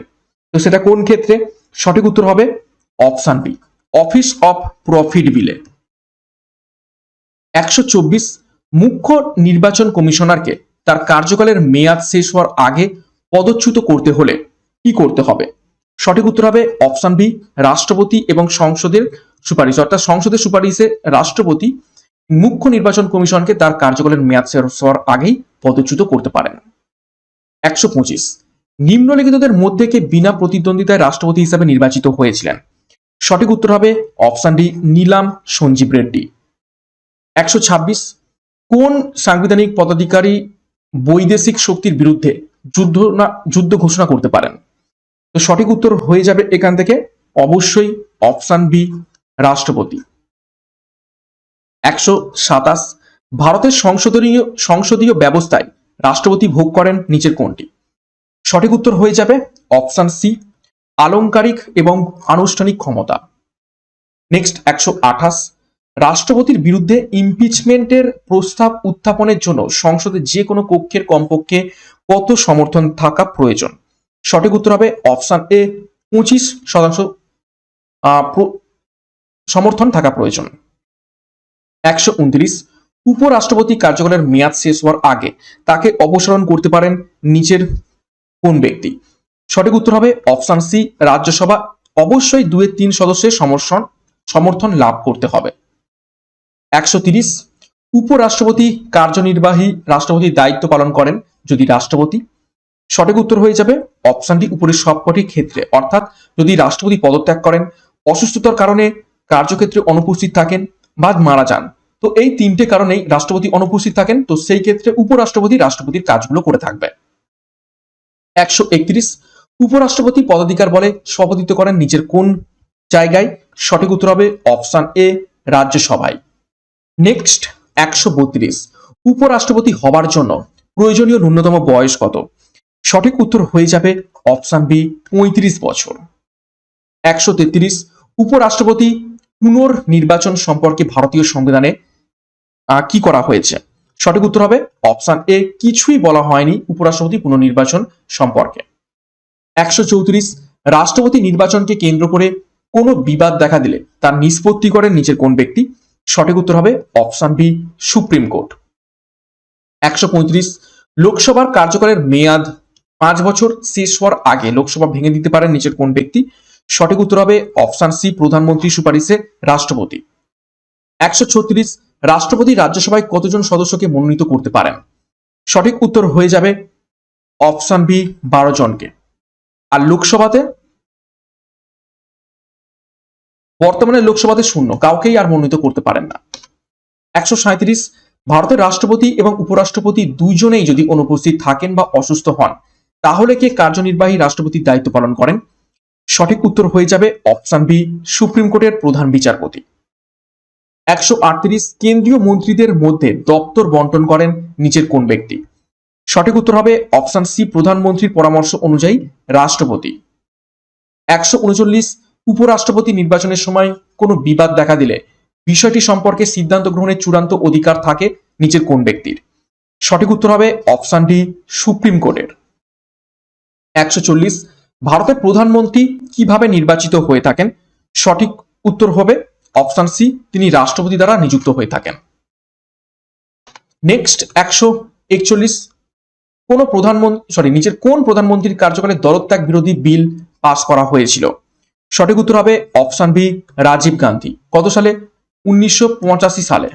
[SPEAKER 1] তো সেটা কোন ক্ষেত্রে? সঠিক উত্তর হবে option B, office of profit বিলে। 124, মুখ্য নির্বাচন কমিশনারকে তার কার্যকালের মেয়াদ শেষ হওয়ার আগে পদচ্যুত করতে হলে কি করতে হবে? সঠিক উত্তর হবে অপশন বি, রাষ্ট্রপতি এবং সংসদের সুপারিশ, অর্থাৎ সংসদের সুপারিশে রাষ্ট্রপতি মুখ্য নির্বাচন কমিশনকে তার কার্যকালের মেয়াদ শেষ হওয়ার আগেই পদচ্যুত করতে পারেন। 125, নিম্নলিখিতদের মধ্যে কে বিনা প্রতিদ্বন্দ্বিতায় রাষ্ট্রপতি হিসাবে নির্বাচিত হয়েছিলেন? সঠিক উত্তর হবে অপশন ডি, নীলাম সঞ্জীব রেড্ডি। 126, কোন সাংবিধানিক পদাধিকারী বৈদেশিক শক্তির বিরুদ্ধে যুদ্ধ ঘোষণা করতে পারেন? তো সঠিক উত্তর হয়ে যাবে এখান থেকে অবশ্যই অপশন বি, রাষ্ট্রপতি। 127, ভারতের সংসদীয় ব্যবস্থায় রাষ্ট্রপতি ভোগ করেন নিচের কোনটি? সঠিক উত্তর হয়ে যাবে অপশন সি, আলংকারিক এবং আনুষ্ঠানিক ক্ষমতা। নেক্সট 128, রাষ্ট্রপতির বিরুদ্ধে ইমপিচমেন্টের প্রস্তাব উত্থাপনের জন্য সংসদের যে কোনো কক্ষের কমপক্ষে কত সমর্থন থাকা প্রয়োজন? সঠিক উত্তর হবে অপশন এ, 25% সমর্থন থাকা প্রয়োজন। 129, উপরাষ্ট্রপতি কার্যকালের মেয়াদ শেষ হওয়ার আগে তাকে অপসারণ করতে পারেন নিচের কোন ব্যক্তি? সঠিক উত্তর হবে অপশন সি, রাজ্যসভা। অবশ্যই 2/3 সদস্যের সমর্থন লাভ করতে হবে। 130, উপরাষ্ট্রপতি কার্যনির্বাহী রাষ্ট্রপতির দায়িত্ব পালন করেন যদি রাষ্ট্রপতি? সঠিক উত্তর হয়ে যাবে অপশন ডি, উপরের সবকটি ক্ষেত্রে, অর্থাৎ যদি রাষ্ট্রপতি পদত্যাগ করেন, অসুস্থতার কারণে কার্যক্ষেত্রে অনুপস্থিত থাকেন বা মারা যান, তো এই 3টে কারণেই রাষ্ট্রপতি অনুপস্থিত থাকেন, তো সেই ক্ষেত্রে উপরাষ্ট্রপতি রাষ্ট্রপতির কাজগুলো করে থাকবে। 131, উপরাষ্ট্রপতি পদাধিকার বলে সভাপতিত্ব করেন নিচের কোন জায়গায়? সঠিক উত্তর হবে অপশন এ, রাজ্যসভায়। নেক্সট 132, উপরাষ্ট্রপতি হবার জন্য প্রয়োজনীয় ন্যূনতম বয়স কত? সঠিক উত্তর হয়ে যাবে অপশন বি, 35 বছর। 133, উপরাষ্ট্রপতি পুনর্নির্বাচন সম্পর্কে ভারতীয় সংবিধানে কি করা হয়েছে? সঠিক উত্তর হবে অপশন এ, কিছুই বলা হয়নি উপরাষ্ট্রপতি পুনর্নির্বাচন সম্পর্কে। 134, রাষ্ট্রপতি নির্বাচনকে কেন্দ্র করে কোনো বিবাদ দেখা দিলে তার নিষ্পত্তি করেন নিচের কোন ব্যক্তি? সঠিক উত্তর হবে অপশন বি, সুপ্রিম কোর্ট। 135, লোকসভার কার্যকালের মেয়াদ 5 বছর শেষ হওয়ার আগে লোকসভা ভেঙে দিতে পারেন নিচের কোন ব্যক্তি? সঠিক উত্তর হবে অপশন সি, প্রধানমন্ত্রী সুপারিশে রাষ্ট্রপতি। 136, রাষ্ট্রপতি রাজ্যসভায় কতজন সদস্যকে মনোনীত করতে পারেন? সঠিক উত্তর হয়ে যাবে অপশন বি, 12 জনকে। আর লোকসভাতে বর্তমানে লোকসভাতে 0, কাউকেই আর মনোনীত করতে পারেন না। 137, ভারতের রাষ্ট্রপতি এবং উপরাষ্ট্রপতি দুইজনেই যদি অনুপস্থিত থাকেন বা অসুস্থ হন, তাহলে কে কার্যনির্বাহী রাষ্ট্রপতির দায়িত্ব পালন করেন? সঠিক উত্তর হয়ে যাবে অপশন বি, সুপ্রিম কোর্টের প্রধান বিচারপতি। 138, কেন্দ্রীয় মন্ত্রীদের মধ্যে দপ্তর বন্টন করেন নিচের কোন ব্যক্তি? সঠিক উত্তর হবে অপশন সি, প্রধানমন্ত্রীর পরামর্শ অনুযায়ী রাষ্ট্রপতি। 139, উপরাষ্ট্রপতি নির্বাচনের সময় কোনো বিবাদ দেখা দিলে বিষয়টি সম্পর্কে সিদ্ধান্ত গ্রহণের চূড়ান্ত অধিকার থাকে নিচের কোন ব্যক্তির? সঠিক উত্তর হবে অপশন ডি, সুপ্রিম কোর্টের। 140, ভারতের প্রধানমন্ত্রী কিভাবে নির্বাচিত হয়ে থাকেন? সঠিক উত্তর হবে অপশন সি, তিনি রাষ্ট্রপতি দ্বারা নিযুক্ত হয়ে থাকেন। নেক্সট 141, নিচের কোন প্রধানমন্ত্রীর কার্যকালে দলত্যাগ বিরোধী বিল পাস করা হয়েছিল? সঠিক উত্তর হবে অপশন বি, রাজীব গান্ধী। কত সালে? 1985 সালে।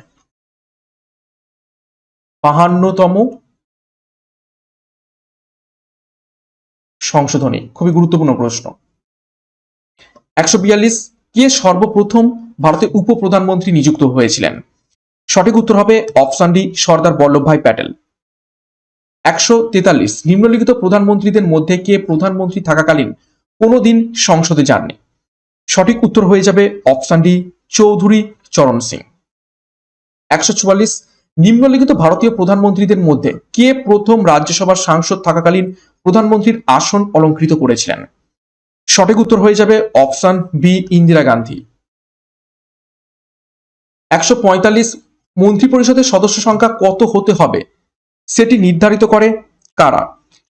[SPEAKER 1] 52তম সংশোধনী, খুবই গুরুত্বপূর্ণ প্রশ্ন। 142, কে সর্বপ্রথম ভারতের উপপ্রধানমন্ত্রী নিযুক্ত হয়েছিলেন? সঠিক উত্তর হবে অপশন ডি, সর্দার বল্লভভাই প্যাটেল। 143, নিম্নলিখিত প্রধানমন্ত্রীদের মধ্যে কে প্রধানমন্ত্রী থাকাকালীন কোনোদিন সংসদে যাননি? সঠিক উত্তর হয়ে যাবে অপশন ডি, চৌধুরী চরণ সিং। 144, নিম্নলিখিত ভারতীয় প্রধানমন্ত্রীদের মধ্যে কে প্রথম রাজ্যসভার সাংসদ থাকাকালীন প্রধানমন্ত্রীর আসন অলঙ্কৃত করেছিলেন? সঠিক উত্তর হয়ে যাবে অপশন বি, ইন্দিরা গান্ধী। 145, মন্ত্রিপরিষদের সদস্য সংখ্যা কত হতে হবে সেটি নির্ধারিত করে কারা?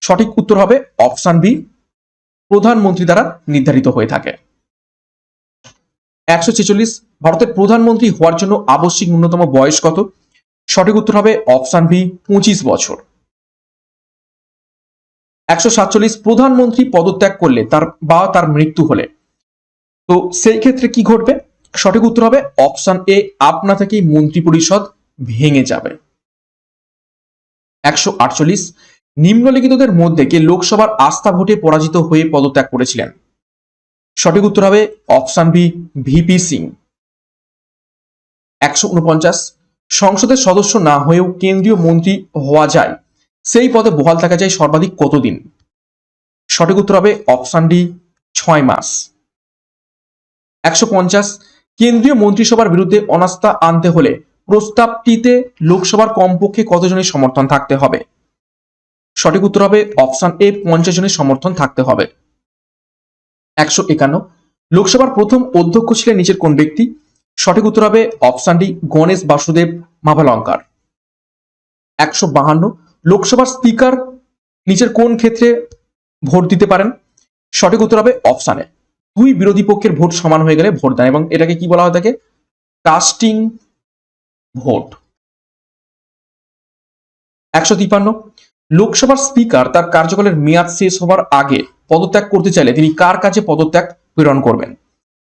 [SPEAKER 1] সঠিক উত্তর হবে অপশন বি, প্রধানমন্ত্রী দ্বারা নির্ধারিত হয়ে থাকে। 146, ভারতের প্রধানমন্ত্রী হওয়ার জন্য আবশ্যিক ন্যূনতম বয়স কত? সঠিক উত্তর হবে অপশন বি, 25 বছর। 147, প্রধানমন্ত্রী পদত্যাগ করলে তার মৃত্যু হলে তো সেই ক্ষেত্রে কি ঘটবে? সঠিক উত্তর হবে অপশন এ, আপনা থেকেই মন্ত্রিপরিষদ ভেঙে যাবে। 148, নিম্নলিখিতদের মধ্যে কে লোকসভার আস্থা ভোটে পরাজিত হয়ে পদত্যাগ করেছিলেন? সঠিক উত্তর হবে অপশন বি, ভিপি সিং। 149, সংসদের সদস্য না হয়েও কেন্দ্রীয় মন্ত্রী হওয়া যায়, সেই পদে বহাল থাকা যায় সর্বাধিক কতদিন? সঠিক উত্তর হবে অপশন ডি, 6 মাস। 150, কেন্দ্রীয় মন্ত্রিসভার বিরুদ্ধে অনাস্থা আনতে হলে প্রস্তাবটিতে লোকসভার কমপক্ষে কতজনের সমর্থন থাকতে হবে? সঠিক উত্তর হবে অপশন এ, 50 জনের সমর্থন থাকতে হবে। 151, লোকসভার প্রথম অধ্যক্ষ ছিলেন নিচের কোন ব্যক্তি? সঠিক উত্তর হবে অপশন ডি, গণেশ বাসুদেব মাভালঙ্কার। 152, লোকসভার স্পিকার নিচের কোন ক্ষেত্রে ভোট দিতে পারেন? সঠিক উত্তর হবে অপশন এ, দুই বিরোধী পক্ষের ভোট সমান হয়ে গেলে ভোট দেন, এবং এটাকে কি বলা হয় থাকে? Casting vote. 153, লোকসভার স্পিকার তার কার্যকালের মেয়াদ শেষ হবার আগে পদত্যাগ করতে চাইলে তিনি কার কাছে পদত্যাগ প্রেরণ করবেন?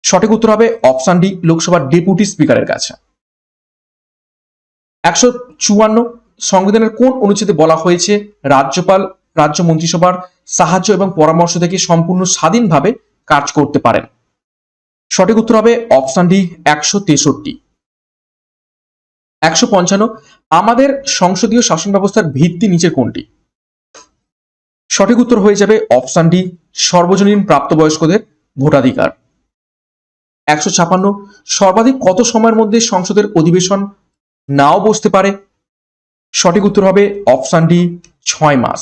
[SPEAKER 1] সঠিক উত্তর হবে অপশন ডি, লোকসভার ডেপুটি স্পিকারের কাছে। 154, সংবিধানের কোন অনুচ্ছেদে বলা হয়েছে রাজ্যপাল রাজ্য মন্ত্রিসভার সাহায্য এবং পরামর্শ থেকে সম্পূর্ণ স্বাধীনভাবে কাজ করতে পারেন? সঠিক উত্তর হবে অপশন ডি, 163। 155, আমাদের সংসদীয় শাসন ব্যবস্থার ভিত্তি নিচে কোনটি? সঠিক উত্তর হয়ে যাবে অপশন ডি, সর্বজনীন প্রাপ্তবয়স্কদের ভোটাধিকার। 156, সর্বাধিক কত সময়ের মধ্যে সংসদের অধিবেশন নাও বসতে পারে? সঠিক উত্তর হবে অপশন ডি, 6 মাস।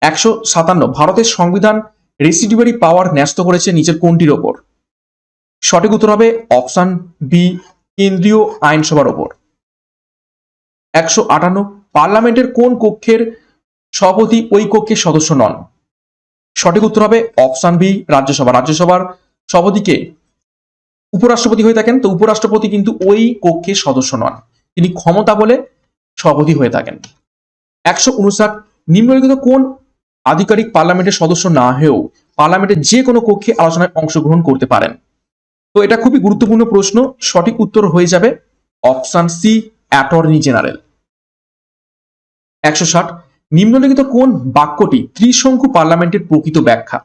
[SPEAKER 1] 157, ভারতের সংবিধান রেসিডিউয়ারি পাওয়ার ন্যস্ত করেছে নিচের কোনটির ওপর? সঠিক উত্তর হবে অপশন বি, কেন্দ্রীয় আইনসভার ওপর। 158, পার্লামেন্টের কোন কক্ষের সভাপতি ওই কক্ষের সদস্য নন? সঠিক উত্তর হবে অপশন বি, রাজ্যসভা। রাজ্যসভার সভাপতিকে উপরাষ্ট্রপতি হয়ে থাকেন, তো উপরাষ্ট্রপতি কিন্তু ওই কক্ষের সদস্য নন, তিনি ক্ষমতা বলে সভাপতি হয়ে থাকেন। 159, নিম্নলিখিত কোন আধিকারিক পার্লামেন্টের সদস্য না হয়েও পার্লামেন্টের যে কোনো কক্ষে আলোচনায় অংশগ্রহণ করতে পারেন? তো এটা খুবই গুরুত্বপূর্ণ প্রশ্ন, সঠিক উত্তর হয়ে যাবে অপশন সি, অ্যাটর্নি জেনারেল। 160, নিম্নলিখিত কোন বাক্যটি ত্রিশঙ্কু পার্লামেন্টের প্রকৃত ব্যাখ্যা?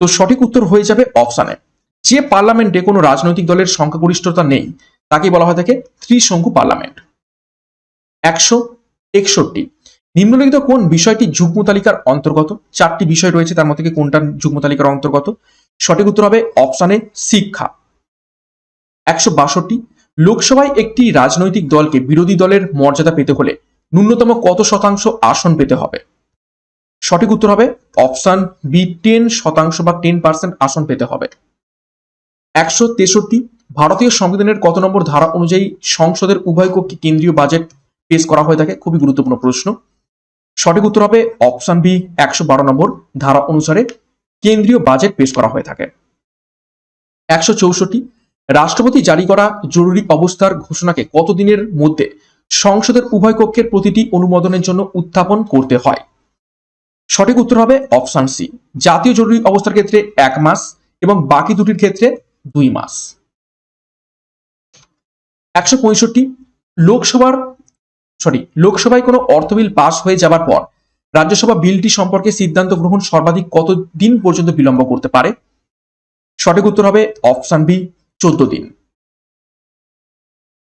[SPEAKER 1] তো সঠিক উত্তর হয়ে যাবে অপশন এ, যে পার্লামেন্টে কোনো রাজনৈতিক দলের সংখ্যাগরিষ্ঠতা নেই তাকে বলা হয় থাকে ত্রিশঙ্কু পার্লামেন্ট। 161, নিম্নলিখিত কোন বিষয়টি যুগ্ম তালিকার অন্তর্গত? 4টি বিষয় রয়েছে, তার মধ্যে কোনটা যুগ্ম তালিকার অন্তর্গত? সঠিক উত্তর হবে অপশন এ, শিক্ষা। 162, লোকসভায় একটি রাজনৈতিক দলকে বিরোধী দলের মর্যাদা পেতে হলে ন্যূনতম কত শতাংশ আসন পেতে হবে? সঠিক উত্তর হবে অপশন বি, 10% বা 10% আসন পেতে হবে। 163, ভারতীয় সংবিধানের কত নম্বর ধারা অনুযায়ী সংসদের উভয় কক্ষে কেন্দ্রীয় বাজেট
[SPEAKER 2] পেশ করা হয়ে থাকে? খুবই গুরুত্বপূর্ণ প্রশ্ন। সঠিক উত্তর হবে অপশন বি, 112 নম্বর ধারা অনুসারে কেন্দ্রীয় বাজেট পেশ করা হয়ে থাকে। 164, রাষ্ট্রপতি জারি করা জরুরি অবস্থার ঘোষণাকে কতদিনের মধ্যে সংসদের উভয় কক্ষের প্রতিটি অনুমোদনের জন্য উত্থাপন করতে হয়? সঠিক উত্তর হবে অপশন সি, জাতীয় জরুরি অবস্থার ক্ষেত্রে 1 মাস এবং বাকি দুটির ক্ষেত্রে 2 মাস। 165, লোকসভায় কোনো অর্থ বিল পাস হয়ে যাবার পর রাজ্যসভা বিলটি সম্পর্কে সিদ্ধান্ত গ্রহণ সর্বাধিক কতদিন পর্যন্ত বিলম্ব করতে পারে? সঠিক উত্তর হবে অপশন বি, 14 দিন।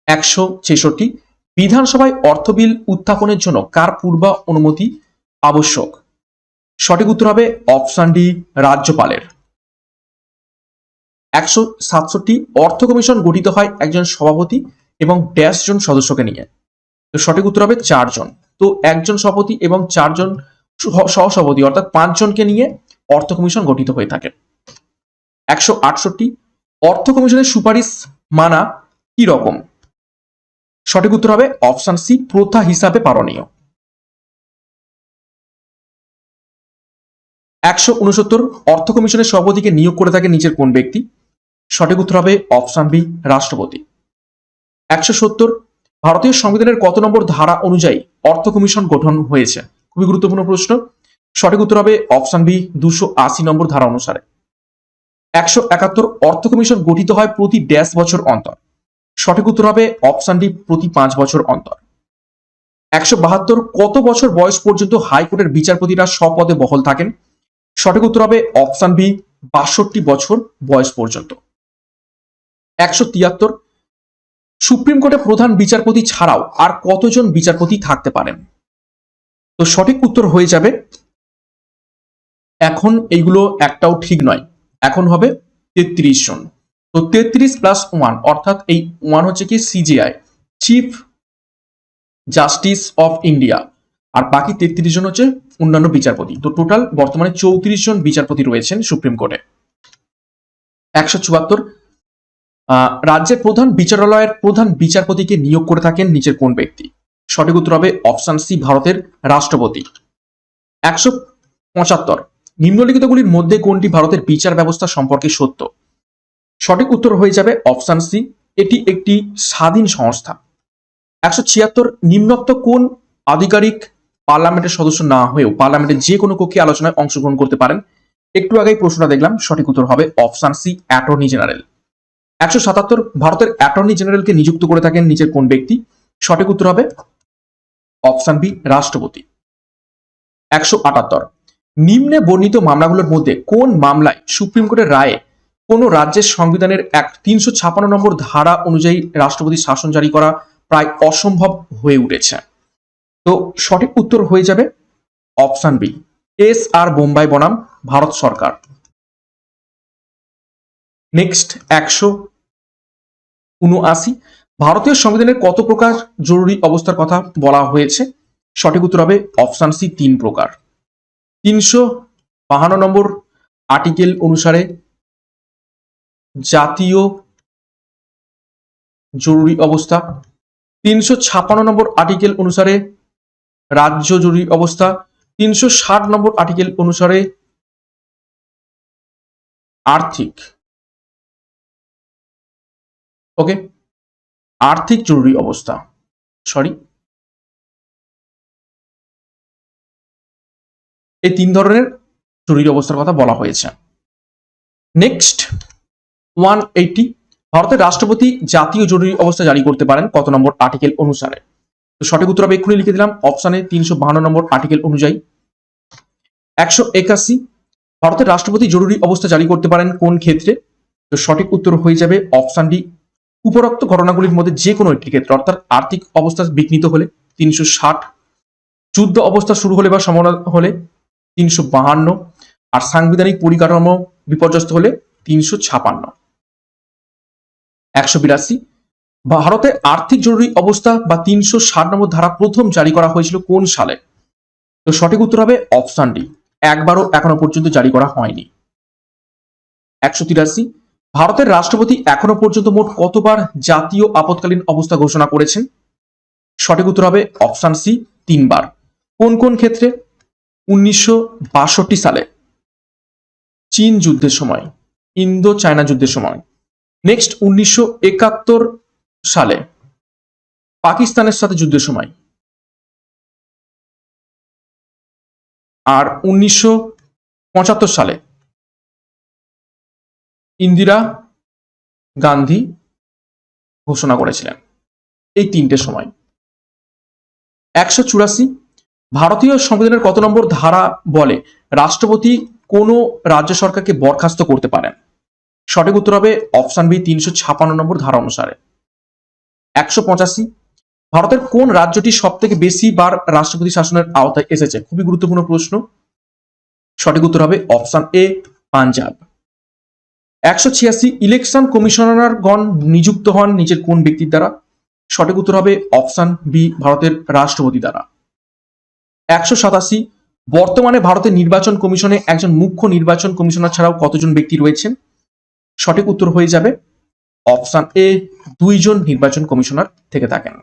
[SPEAKER 2] 166, বিধানসভায় অর্থ বিল উত্থাপনের জন্য কার পূর্ব অনুমতি আবশ্যক? সঠিক উত্তর হবে অপশন ডি, রাজ্যপালের। 167, অর্থ কমিশন গঠিত হয় একজন সভাপতি এবং 1 জন সদস্যকে নিয়ে। তো সঠিক উত্তর হবে 4 জন। তো একজন সভাপতি এবং 4 জন সহসভাপতি অর্থাৎ 5 জনকে নিয়ে অর্থ কমিশন গঠিত হয়ে থাকে। 168, অর্থ কমিশনের সুপারিশ মানা কি রকম? সঠিক উত্তর হবে অপশন সি, প্রথা হিসাবে পালনীয়। 169, অর্থ কমিশনের সভাপতিকে নিয়োগ করে থাকে নিচের কোন ব্যক্তি? সঠিক উত্তর হবে অপশন বি, রাষ্ট্রপতি। 170, ভারতীয় সংবিধানের কত নম্বর ধারা অনুযায়ী অর্থ কমিশন গঠন হয়েছে? খুবই গুরুত্বপূর্ণ প্রশ্ন। সঠিক উত্তর হবে অপশন বি, 280 নম্বর ধারা অনুসারে। 171, অর্থ কমিশন গঠিত হয় প্রতি 1 বছর অন্তর? সঠিক উত্তর হবে অপশন ডি, প্রতি 5 বছর অন্তর। 172, কত বছর বয়স পর্যন্ত হাইকোর্টের বিচারপতিরা স্বপদে বহাল থাকেন? সঠিক উত্তর হবে অপশন বি, 62 বছর বয়স পর্যন্ত। 173, সুপ্রিম কোর্টে প্রধান বিচারপতি ছাড়াও আর কতজন বিচারপতি থাকতে পারেন? তো সঠিক উত্তর হয়ে যাবে, এখন এইগুলো একটাও ঠিক নয়, এখন হবে 33 জন। তো 33 প্লাস 1 অর্থাৎ এই 1 হচ্ছে কি CJI, chief justice of India, আর বাকি 33 জন হচ্ছে অন্যান্য বিচারপতি। তো টোটাল বর্তমানে 34 জন বিচারপতি রয়েছেন সুপ্রিম কোর্টে। 174, রাজ্যের প্রধান বিচারালয়ের প্রধান বিচারপতিকে নিয়োগ করে থাকেন নিচের কোন ব্যক্তি? সঠিক উত্তর হবে অপশন সি, ভারতের রাষ্ট্রপতি। 175, নিম্নলিখিতগুলির মধ্যে কোনটি ভারতের বিচার ব্যবস্থা সম্পর্কে সত্য? সঠিক উত্তর হয়ে যাবে অপশন সি, এটি একটি স্বাধীন সংস্থা। 176, নিম্নোক্ত কোন আধিকারিক পার্লামেন্টের সদস্য না হয়েও পার্লামেন্টের যে কোনো কক্ষে আলোচনায় অংশগ্রহণ করতে পারেন? একটু আগেই প্রশ্নটা দেখলাম, সঠিক উত্তর হবে অপশন সি, অ্যাটর্নি জেনারেল। 177, ভারতের অ্যাটর্নি জেনারেলকে নিযুক্ত করে থাকেন নিচের কোন ব্যক্তি? সঠিক উত্তর হবে অপশন বি, রাষ্ট্রপতি। 178, নিম্নে বর্ণিত মামলাগুলোর মধ্যে কোন মামলায় সুপ্রিম কোর্টের রায়ে কোন রাজ্যের সংবিধানের 356 নম্বর ধারা অনুযায়ী রাষ্ট্রপতি শাসন জারি করা প্রায় অসম্ভব হয়ে উঠেছে? তো সঠিক উত্তর হয়ে যাবে অপশন বি, এস আর বোম্বাই বনাম ভারত সরকার। নেক্সট 179, ভারতীয় সংবিধানের কত প্রকার জরুরি অবস্থার কথা বলা হয়েছে? সঠিক উত্তর হবে অপশন সি, 3 প্রকার। 352 নম্বর আর্টিকেল অনুসারে জাতীয় জরুরি অবস্থা, 356 নম্বর আর্টিকেল অনুসারে রাজ্য জরুরি অবস্থা, 360 নম্বর আর্টিকেল অনুসারে আর্থিক আর্থিক জরুরি অবস্থা, এই 3 ধরনের জরুরি অবস্থার কথা বলা হয়েছে। নেক্সট 180, ভারতের রাষ্ট্রপতি জাতীয় জরুরি অবস্থা জারি করতে পারেন কত নম্বর আর্টিকেল অনুসারে? তো সঠিক উত্তর আমি এক্ষুনি লিখে দিলাম অপশনে 352 নম্বর আর্টিকেল অনুযায়ী। 181, ভারতের রাষ্ট্রপতি জরুরি অবস্থা জারি করতে পারেন কোন ক্ষেত্রে? তো সঠিক উত্তর হয়ে যাবে অপশন ডি, উপরোক্ত ঘটনাগুলির মধ্যে যে কোনো একটি ক্ষেত্রে, অর্থাৎ আর্থিক অবস্থা বিঘ্নিত হলে 360, যুদ্ধ অবস্থা শুরু হলে বা সম্ভাবনা হলে 352, আর সাংবিধানিক পরিকাঠামো বিপর্যস্ত হলে 356। 182, ভারতে আর্থিক জরুরি অবস্থা বা 360 নম্বর ধারা প্রথম জারি করা হয়েছিল কোন সালে? তো সঠিক উত্তর হবে অপশন ডি, একবারও এখনো পর্যন্ত জারি করা হয়নি। 183, ভারতের রাষ্ট্রপতি এখনো পর্যন্ত মোট কতবার জাতীয় আপৎকালীন অবস্থা ঘোষণা করেছেন? সঠিক উত্তর হবে অপশন সি 3 বার। কোন কোন ক্ষেত্রে? 1962 সালে চীন যুদ্ধের সময়, ইন্দো চায়না যুদ্ধের সময়। নেক্সট 1971 সালে পাকিস্তানের সাথে যুদ্ধের সময়। আর 1975 সালে ইন্দিরা গান্ধী ঘোষণা করেছিলেন। এই তিনটে সময়। 184 ভারতীয় সংবিধানের কত নম্বর ধারা বলে রাষ্ট্রপতি কোনো রাজ্য সরকারকে বরখাস্ত করতে পারেন? সঠিক উত্তর হবে অপশন বি 356 নম্বর ধারা অনুসারে। 185 ভারতের কোন রাজ্যটি সব থেকে বেশি বার রাষ্ট্রপতি শাসনের আওতায় এসেছে? খুবই গুরুত্বপূর্ণ প্রশ্ন। সঠিক উত্তর হবে অপশন এ পাঞ্জাব। 186 ইলেকশন কমিশনারগণ নিযুক্ত হন নিচের কোন ব্যক্তির দ্বারা? সঠিক উত্তর হবে অপশন বি ভারতের রাষ্ট্রপতি দ্বারা। 187 বর্তমানে ভারতের নির্বাচন কমিশনে একজন মুখ্য নির্বাচন কমিশনার ছাড়াও কতজন ব্যক্তি রয়েছেন? সঠিক উত্তর হয়ে যাবে অপশন এ 2 জন নির্বাচন কমিশনার থেকে থাকেন।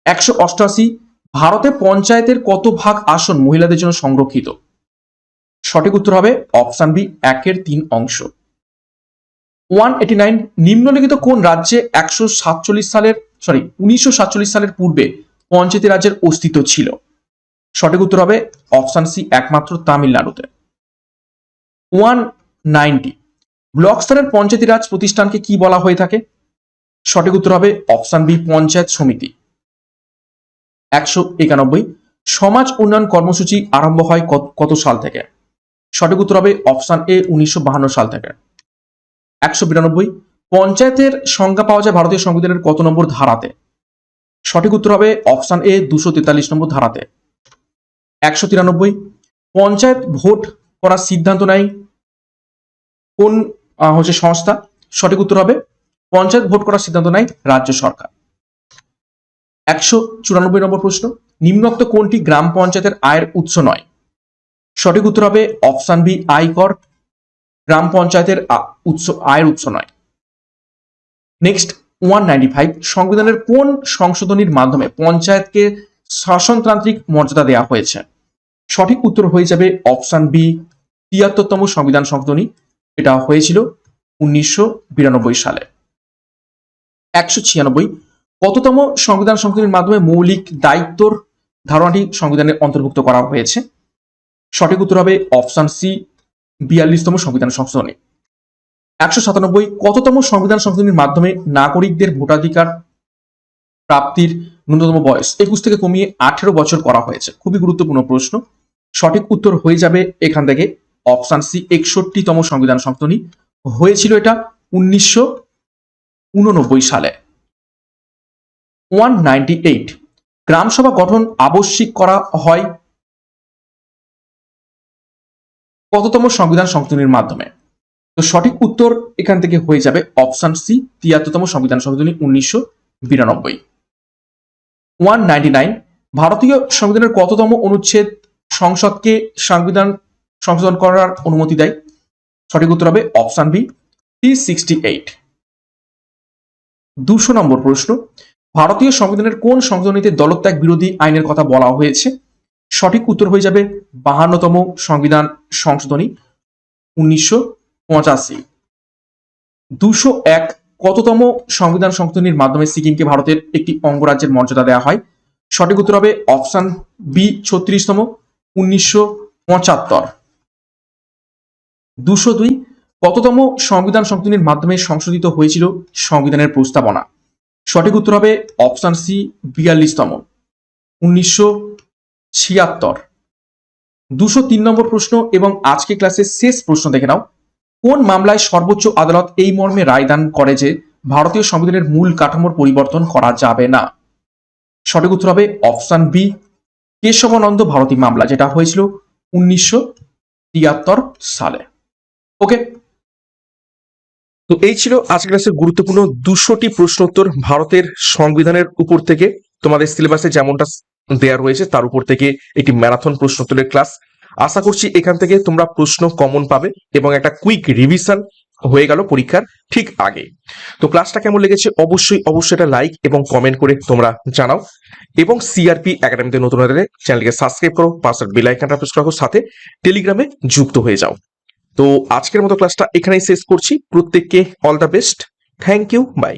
[SPEAKER 2] 188 ভারতে পঞ্চায়েতের কত ভাগ আসন মহিলাদের জন্য সংরক্ষিত? সঠিক উত্তর হবে অপশন বি 1/3 অংশ। 189 নিম্নলিখিত কোন রাজ্যে 1947 সালের পূর্বে পঞ্চায়েতি রাজ্যের অস্তিত্ব ছিল? সঠিক উত্তর হবে অপশন সি একমাত্র তামিলনাড়ুতে। 190 ব্লক স্তরের পঞ্চায়েতি রাজ প্রতিষ্ঠানকে কি বলা হয়ে থাকে? সঠিক উত্তর হবে অপশন বি পঞ্চায়েত সমিতি। 191 সমাজ উন্নয়ন কর্মসূচি আরম্ভ হয় কত সাল থেকে? সঠিক উত্তর হবে অপশন এ 1952 সাল থেকে। 192 পঞ্চায়েতের সংজ্ঞা পাওয়া যায় ভারতীয় সংবিধানের কত নম্বর ধারাতে? সঠিক উত্তর হবে অপশন এ 243 নম্বর ধারাতে। 193 পঞ্চায়েত ভোট করার সিদ্ধান্ত নেয় কোন সংস্থা? সঠিক উত্তর হবে পঞ্চায়েত ভোট করার সিদ্ধান্ত নেয় রাজ্য সরকার। 194 নম্বর প্রশ্ন নিম্নোক্ত কোনটি গ্রাম পঞ্চায়েতের আয়ের উৎস নয়? সঠিক উত্তর হবে অপশন বি আয়কর গ্রাম পঞ্চায়েতের আয়ের উৎস নয়। নেক্সট 195 সংবিধানের কোন সংশোধনীর মাধ্যমে পঞ্চায়েতকে শাসনতান্ত্রিক মর্যাদা দেওয়া হয়েছে? সঠিক উত্তর হয়ে যাবে অপশন বি 73তম সংবিধান সংশোধনী। এটা হয়েছিল 1992 সালে। 196 কততম সংবিধান সংশোধনীর মাধ্যমে মৌলিক দায়িত্বর ধারণাটি সংবিধানে অন্তর্ভুক্ত করা হয়েছে? সঠিক উত্তর হবে অপশন সি 42তম সংবিধান সংশোধনী। 197 কততম সংবিধান সংশোধনীর মাধ্যমে নাগরিকদের ভোটাধিকার প্রাপ্তির ন্যূনতম বয়স 21 থেকে কমিয়ে 18 বছর করা হয়েছে? খুবই গুরুত্বপূর্ণ প্রশ্ন। সঠিক উত্তর হয়ে যাবে এখান থেকে অপশন সি 61তম সংবিধান সংশোধনী। হয়েছিল এটা 1989 সালে। 198 গ্রামসভা গঠন আবশ্যিক করা হয় কততম সংবিধান সংশোধনীর মাধ্যমে? তো সঠিক উত্তর এখান থেকে হয়ে যাবে অপশন সি 73তম সংবিধান সংশোধনী 1992। 199 ভারতীয় সংবিধানের কততম অনুচ্ছেদ সংসদকে সংবিধান সংশোধন করার অনুমতি দেয়? সঠিক উত্তর হবে অপশন বি 368। 200 নম্বর প্রশ্ন ভারতীয় সংবিধানের কোন সংশোধনীতে দলত্যাগ বিরোধী আইনের কথা বলা হয়েছে? সঠিক উত্তর হয়ে যাবে 52তম সংবিধান সংশোধনী 1985। 201 কততম সংবিধান সংশোধনীর মাধ্যমে সিকিমকে ভারতের একটি অঙ্গরাজ্যের মর্যাদা দেওয়া হয়? সঠিক উত্তর হবে অপশন বি 36তম 1975। 202 কততম সংবিধান সংশোধনীর মাধ্যমে সংশোধিত হয়েছিল সংবিধানের প্রস্তাবনা? সঠিক উত্তর হবে অপশন সি 42তম 1976। 203 নম্বর প্রশ্ন এবং আজকে ক্লাসের শেষ প্রশ্ন দেখে নাও। কোন মামলায় সর্বোচ্চ আদালত এই মর্মে রায়দান করে যে ভারতীয় সংবিধানের মূল কাঠামোর পরিবর্তন করা যাবে না? সঠিক উত্তর হবে অপশন বি কেশবানন্দ ভারতী মামলা, যেটা হয়েছিল 1973 সালে। ওকে,
[SPEAKER 1] তো এই ছিল আজকের ক্লাসের গুরুত্বপূর্ণ 200টি প্রশ্ন উত্তর ভারতের সংবিধানের উপর থেকে। তোমাদের সিলেবাসে যেমনটা দেয়া রয়েছে তার উপর থেকে একটি ম্যারাথন প্রশ্ন উত্তরের ক্লাস। আশা করছি এখান থেকে তোমরা প্রশ্ন কমন পাবে এবং একটা কুইক রিভিশন হয়ে গেল পরীক্ষার ঠিক আগে। তো ক্লাসটা কেমন লেগেছে অবশ্যই এটা লাইক এবং কমেন্ট করে তোমরা জানাও, এবং সিআরপি একাডেমিতে নতুন হলে চ্যানেলকে সাবস্ক্রাইব করো, পাশের বেল আইকনটা প্রেস করো, সাথে টেলিগ্রামে যুক্ত হয়ে যাও। তো আজকের মতো ক্লাসটা এখানেই শেষ করছি। প্রত্যেককে all the best. Thank you, by.